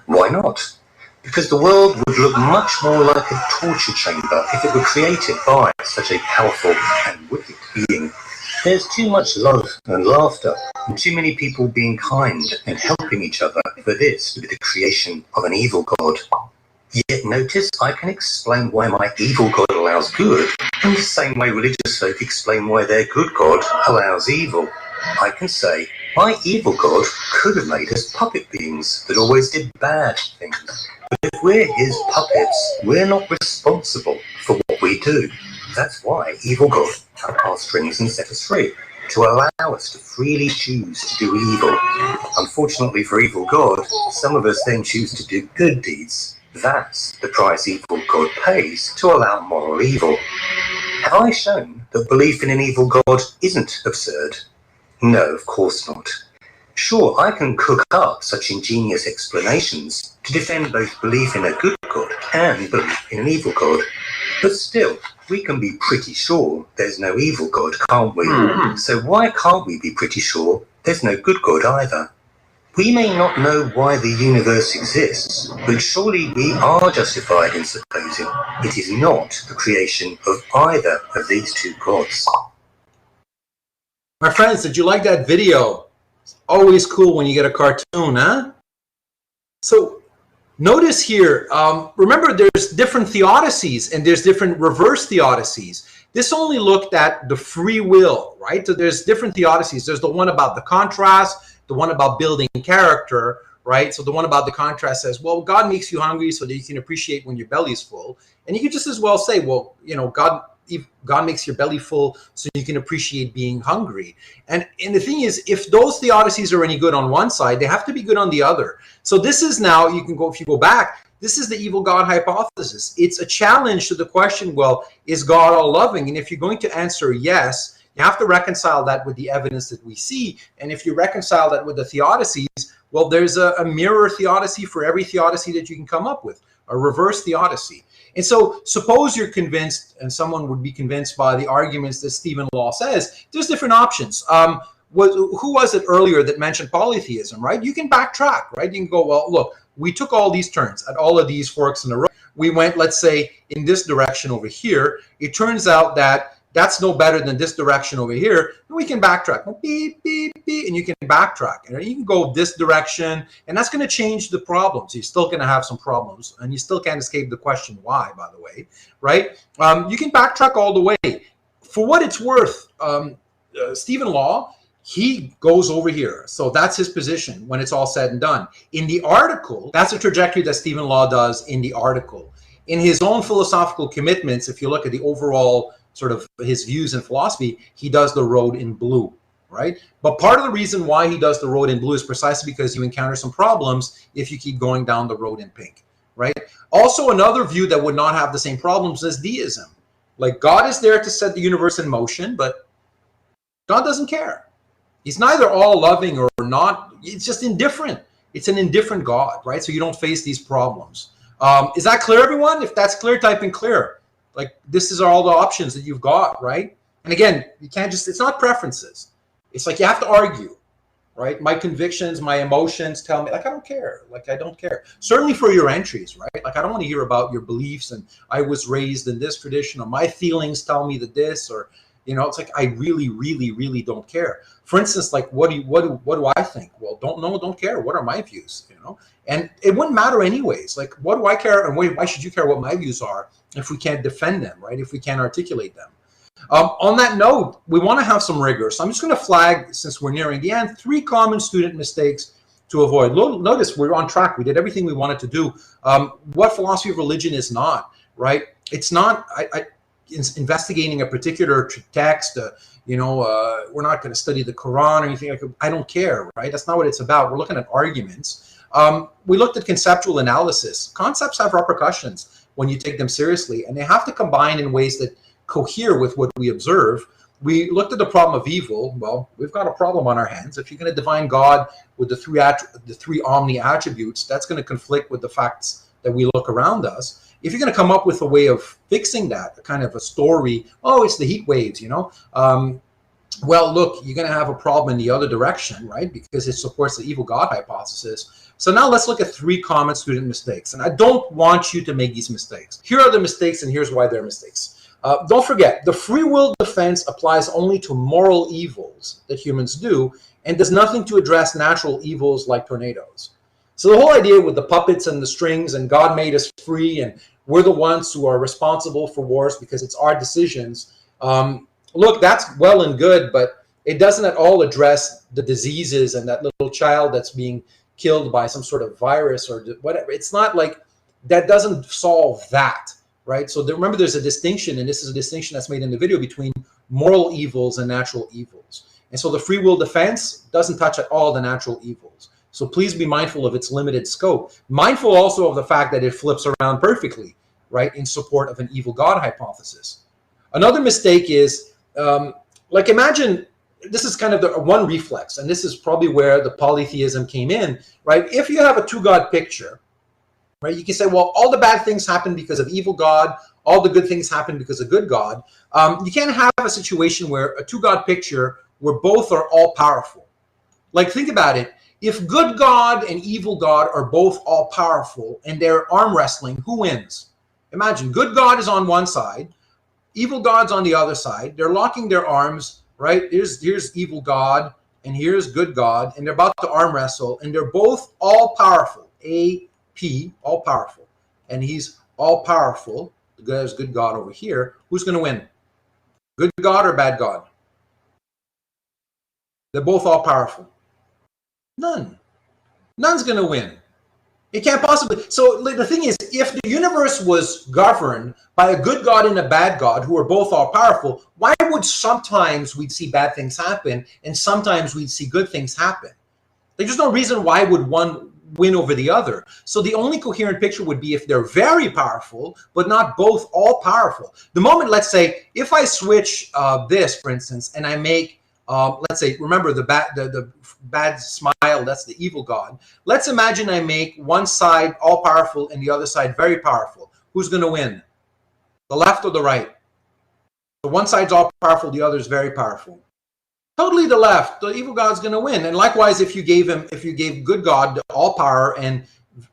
[SPEAKER 3] Why not? Because the world would look much more like a torture chamber if it were created by such a powerful and wicked being. There's too much love and laughter, and too many people being kind and helping each other for this to be the creation of an evil God. Yet notice I can explain why my evil God allows good, in the same way religious folk explain why their good God allows evil. I can say, my evil God could have made us puppet beings that always did bad things. But if we're his puppets, we're not responsible for what we do. That's why evil God cut our strings and set us free, to allow us to freely choose to do evil. Unfortunately for evil God, some of us then choose to do good deeds. That's the price evil God pays to allow moral evil. Have I shown that belief in an evil God isn't absurd? No, of course not. Sure, I can cook up such ingenious explanations to defend both belief in a good God and belief in an evil God. But still, we can be pretty sure there's no evil God, can't we? So why can't we be pretty sure there's no good God either? We may not know why the universe exists, but surely we are justified in supposing it is not the creation of either of these two gods.
[SPEAKER 1] My friends, did you like that video? It's always cool when you get a cartoon, huh? So notice here, remember there's different theodicies and there's different reverse theodicies. This only looked at the free will, right? So there's different theodicies. There's the one about the contrast, the one about building character, right? So the one about the contrast says, well, God makes you hungry so that you can appreciate when your belly's full. And you could just as well say, well, you know, God makes your belly full so you can appreciate being hungry. And the thing is, if those theodicies are any good on one side, they have to be good on the other. So this is now, you can go, if you go back, this is the evil God hypothesis. It's a challenge to the question, well, is God all loving? And if you're going to answer yes, you have to reconcile that with the evidence that we see. And if you reconcile that with the theodicies, well, there's a mirror theodicy for every theodicy that you can come up with, a reverse theodicy. And so suppose you're convinced, and someone would be convinced by the arguments that Stephen Law says, there's different options. Who was it earlier that mentioned polytheism, right? You can backtrack, right? You can go, well, look, we took all these turns at all of these forks in the road. We went, let's say, in this direction over here. It turns out that that's no better than this direction over here. And we can backtrack. Beep, beep, beep, and you can backtrack. And you can go this direction, and that's going to change the problems. You're still going to have some problems, and you still can't escape the question why, by the way, right? You can backtrack all the way. For what it's worth, Stephen Law, he goes over here. So that's his position when it's all said and done. In the article, that's a trajectory that Stephen Law does in the article. In his own philosophical commitments, if you look at the overall sort of his views and philosophy, he does the road in blue, right? But part of the reason why he does the road in blue is precisely because you encounter some problems if you keep going down the road in pink, right? Also, another view that would not have the same problems is deism. Like, God is there to set the universe in motion, but God doesn't care. He's neither all loving or not. It's just indifferent. It's an indifferent God, right? So you don't face these problems. Is that clear, everyone? If that's clear, type in clear. Like, this is all the options that you've got, right? And again, you can't just, it's not preferences. It's like you have to argue, right? My convictions, my emotions tell me, like, I don't care. Like, I don't care. Certainly for your entries, right? Like, I don't want to hear about your beliefs and I was raised in this tradition, or my feelings tell me that this, or, you know, it's like, I really, really, really don't care. For instance, like, what do I think? Well, don't care. What are my views, you know? And it wouldn't matter anyways. Like, what do I care? And why should you care what my views are if we can't defend them, right? If we can't articulate them. On that note, we want to have some rigor. So I'm just going to flag, since we're nearing the end, 3 common student mistakes to avoid. Notice we're on track. We did everything we wanted to do. What philosophy of religion is not, right? It's not investigating a particular text. We're not going to study the Quran or anything like that. I don't care, right? That's not what it's about. We're looking at arguments. We looked at conceptual analysis. Concepts have repercussions when you take them seriously, and they have to combine in ways that cohere with what we observe. We looked at the problem of evil. Well, we've got a problem on our hands. If you're going to define God with the three omni attributes, that's going to conflict with the facts that we look around us. If you're going to come up with a way of fixing that, a kind of a story, oh, it's the heat waves, you know, well, look, you're going to have a problem in the other direction, right? Because it supports the evil God hypothesis. So now let's look at 3 common student mistakes. And I don't want you to make these mistakes. Here are the mistakes, and here's why they're mistakes. Don't forget, the free will defense applies only to moral evils that humans do and does nothing to address natural evils like tornadoes. So the whole idea with the puppets and the strings and God made us free and we're the ones who are responsible for wars because it's our decisions. Look, that's well and good, but it doesn't at all address the diseases and that little child that's being killed by some sort of virus or whatever. It's not like that doesn't solve that. Right. So remember, there's a distinction, and this is a distinction that's made in the video, between moral evils and natural evils. And so the free will defense doesn't touch at all the natural evils. So please be mindful of its limited scope. Mindful also of the fact that it flips around perfectly, right, in support of an evil God hypothesis. Another mistake is, like, imagine, this is kind of the one reflex, and this is probably where the polytheism came in, right? If you have a 2-God picture, right, you can say, well, all the bad things happen because of evil God, all the good things happen because of good God. You can't have a situation where a 2-God picture where both are all powerful. Like, think about it. If good God and evil God are both all powerful and they're arm wrestling, who wins? Imagine, good God is on one side, evil God's on the other side. They're locking their arms, right? Here's evil God and here's good God, and they're about to arm wrestle, and they're both all powerful. P, all powerful, and he's all powerful. There's good God over here. Who's going to win? Good God or bad God? They're both all powerful. None's going to win. It can't possibly. So the thing is, if the universe was governed by a good God and a bad God who are both all powerful, why would sometimes we'd see bad things happen and sometimes we'd see good things happen? Like, there's no reason why would one win over the other. So the only coherent picture would be if they're very powerful, but not both all powerful. The moment, let's say, if I switch this, for instance, and I make, let's say, remember the bad smile, that's the evil God. Let's imagine I make one side all powerful and the other side very powerful. Who's going to win? The left or the right? The one side's all powerful, the other is very powerful. Totally the left. The evil God's going to win. And likewise, if you gave good God all power and,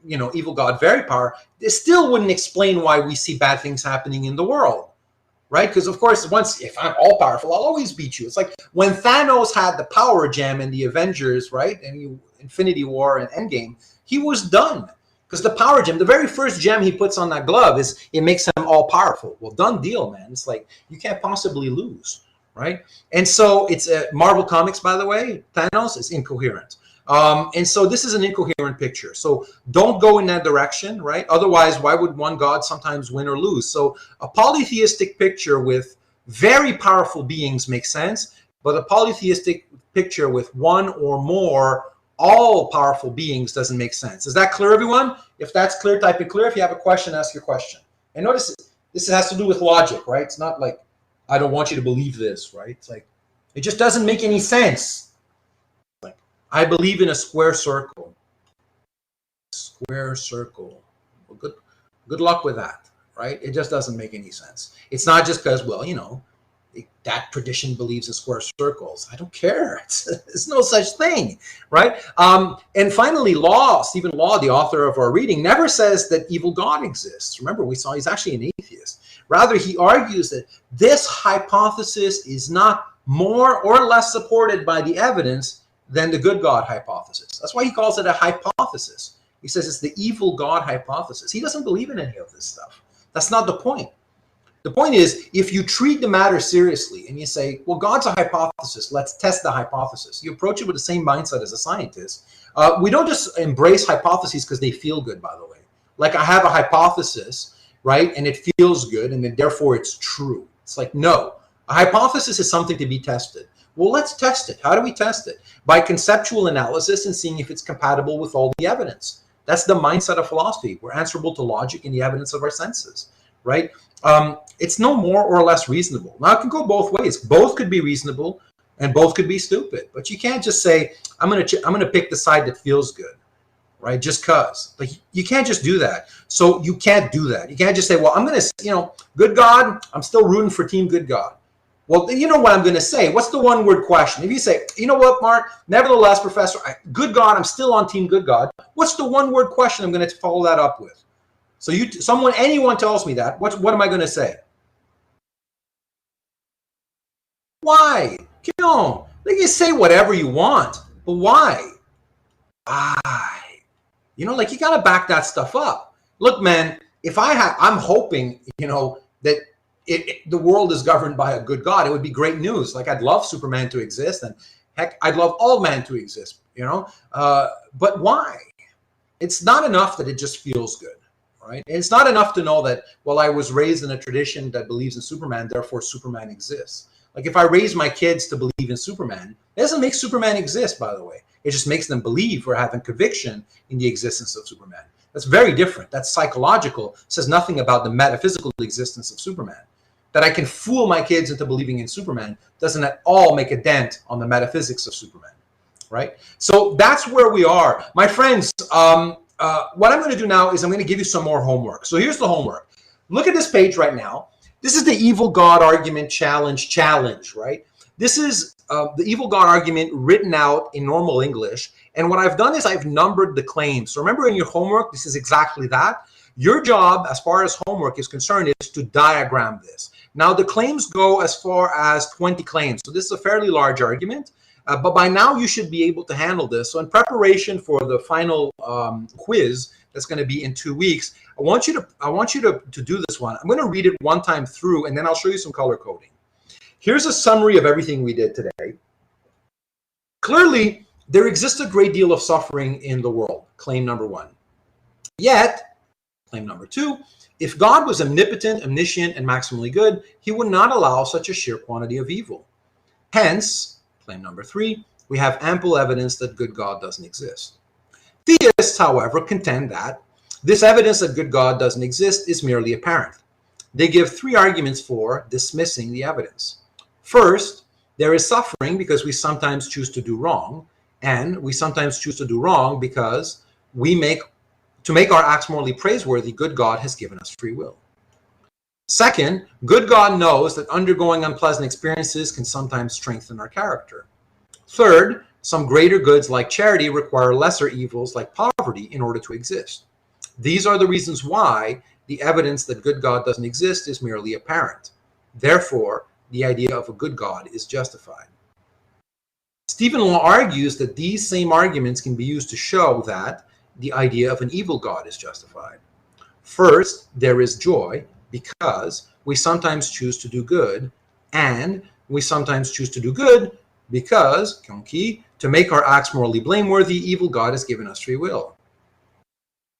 [SPEAKER 1] you know, evil God very power, this still wouldn't explain why we see bad things happening in the world, right? Because of course, if I'm all powerful, I'll always beat you. It's like when Thanos had the power gem in the Avengers, right, and Infinity War and Endgame, he was done. Because the power gem, the very first gem he puts on that glove is it makes him all powerful. Well, done deal, man. It's like you can't possibly lose. Right? And so it's Marvel Comics, by the way, Thanos is incoherent. And so this is an incoherent picture. So don't go in that direction, right? Otherwise, why would one God sometimes win or lose? So a polytheistic picture with very powerful beings makes sense, but a polytheistic picture with one or more all powerful beings doesn't make sense. Is that clear, everyone? If that's clear, type it clear. If you have a question, ask your question. And notice this has to do with logic, right? It's not like, I don't want you to believe this, right? It's like, It just doesn't make any sense. Like, I believe in a square circle. Square circle. Well, good luck with that, right? It just doesn't make any sense. It's not just because, well, you know, that tradition believes in square circles. I don't care. It's no such thing, right? And finally, Stephen Law, the author of our reading, never says that evil God exists. Remember, we saw he's actually an atheist. Rather, he argues that this hypothesis is not more or less supported by the evidence than the good God hypothesis. That's why he calls it a hypothesis. He says it's the evil God hypothesis. He doesn't believe in any of this stuff. That's not the point. The point is, if you treat the matter seriously and you say, well, God's a hypothesis, let's test the hypothesis. You approach it with the same mindset as a scientist. We don't just embrace hypotheses because they feel good, by the way. Like, I have a hypothesis, right? And it feels good, and then therefore it's true. It's like, no. A hypothesis is something to be tested. Well, let's test it. How do we test it? By conceptual analysis and seeing if it's compatible with all the evidence. That's the mindset of philosophy. We're answerable to logic and the evidence of our senses, right? It's no more or less reasonable. Now, it can go both ways. Both could be reasonable and both could be stupid. But you can't just say, I'm gonna pick the side that feels good, right? Just because. Like, you can't just do that. So you can't do that. You can't just say, well, I'm gonna, you know, good God, I'm still rooting for team good God. Well, you know what I'm going to say. What's the one-word question? If you say, you know what, Mark, nevertheless, Professor, good God, I'm still on team good God. What's the one-word question I'm going to follow that up with? So anyone tells me that, what am I going to say? Why? Like, you say whatever you want, but why? Why? You know, like, you got to back that stuff up. Look, man, I'm hoping, you know, that the world is governed by a good God. It would be great news. Like, I'd love Superman to exist, and heck, I'd love all men to exist, you know? But why? It's not enough that it just feels good, right? It's not enough to know that, well, I was raised in a tradition that believes in Superman, therefore Superman exists. Like, if I raise my kids to believe in Superman, it doesn't make Superman exist, by the way. It just makes them believe or have a conviction in the existence of Superman. That's very different. That's psychological. It says nothing about the metaphysical existence of Superman. That I can fool my kids into believing in Superman doesn't at all make a dent on the metaphysics of Superman, right? So that's where we are. My friends, what I'm going to do now is I'm going to give you some more homework. So here's the homework. Look at this page right now. This is the evil God argument challenge, right? This is the evil God argument written out in normal English. And what I've done is I've numbered the claims. So remember, in your homework, this is exactly that. Your job, as far as homework is concerned, is to diagram this. Now, the claims go as far as 20 claims. So this is a fairly large argument, but by now you should be able to handle this. So in preparation for the final quiz that's going to be in 2 weeks, I want you to do this one. I'm going to read it one time through, and then I'll show you some color coding. Here's a summary of everything we did today. Clearly, there exists a great deal of suffering in the world, claim number 1. Yet, claim number 2, if God was omnipotent, omniscient, and maximally good, he would not allow such a sheer quantity of evil. Hence, claim number 3, we have ample evidence that good God doesn't exist. Theists, however, contend that this evidence that good God doesn't exist is merely apparent. They give 3 arguments for dismissing the evidence. First, there is suffering because we sometimes choose to do wrong, and we sometimes choose to do wrong because to make our acts morally praiseworthy, good God has given us free will. Second, good God knows that undergoing unpleasant experiences can sometimes strengthen our character. Third, some greater goods like charity require lesser evils like poverty in order to exist. These are the reasons why the evidence that good God doesn't exist is merely apparent. Therefore, the idea of a good God is justified. Stephen Law argues that these same arguments can be used to show that the idea of an evil God is justified. First, there is joy because we sometimes choose to do good, and we sometimes choose to do good because, to make our acts morally blameworthy, evil God has given us free will.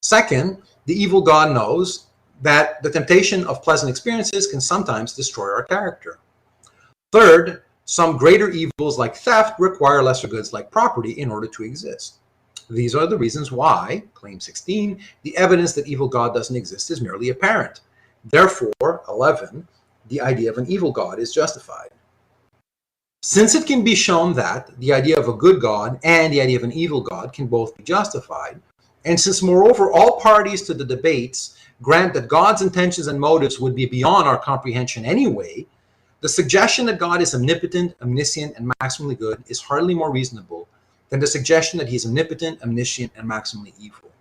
[SPEAKER 1] Second, the evil God knows that the temptation of pleasant experiences can sometimes destroy our character. Third, some greater evils like theft require lesser goods like property in order to exist. These are the reasons why, claim 16, the evidence that evil God doesn't exist is merely apparent. Therefore, 11, the idea of an evil God is justified. Since it can be shown that the idea of a good God and the idea of an evil God can both be justified, and since moreover all parties to the debates grant that God's intentions and motives would be beyond our comprehension anyway, the suggestion that God is omnipotent, omniscient, and maximally good is hardly more reasonable than the suggestion that he is omnipotent, omniscient, and maximally evil.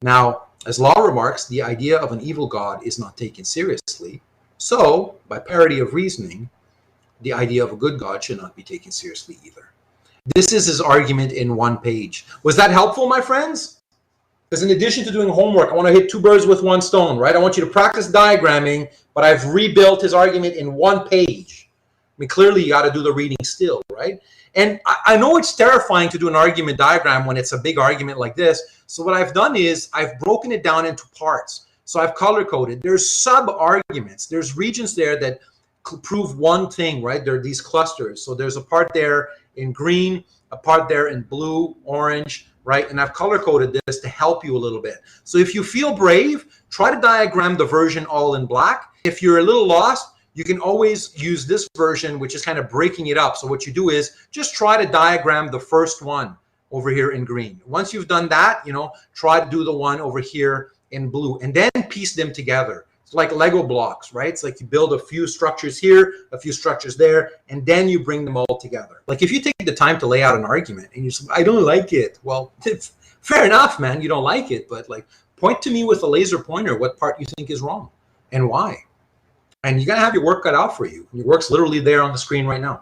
[SPEAKER 1] Now, as Law remarks, the idea of an evil God is not taken seriously, so, by parity of reasoning, the idea of a good God should not be taken seriously either. This is his argument in one page. Was that helpful, my friends? Because in addition to doing homework, I want to hit two birds with one stone, right? I want you to practice diagramming, but I've rebuilt his argument in one page. I mean, clearly you got to do the reading still, right? And I know it's terrifying to do an argument diagram when it's a big argument like this. So what I've done is I've broken it down into parts. So I've color-coded. There's sub-arguments. There's regions there that prove one thing, right? There are these clusters. So there's a part there in green, a part there in blue, orange, right? And I've color-coded this to help you a little bit. So if you feel brave, try to diagram the version all in black. If you're a little lost, you can always use this version, which is kind of breaking it up. So what you do is just try to diagram the first one over here in green. Once you've done that, try to do the one over here in blue, and then piece them together. It's like Lego blocks, right? It's like you build a few structures here, a few structures there, and then you bring them all together. Like if you take the time to lay out an argument and you say, I don't like it. Well, it's fair enough, man. You don't like it, but like point to me with a laser pointer what part you think is wrong and why. And you got to have your work cut out for you. Your work's literally there on the screen right now.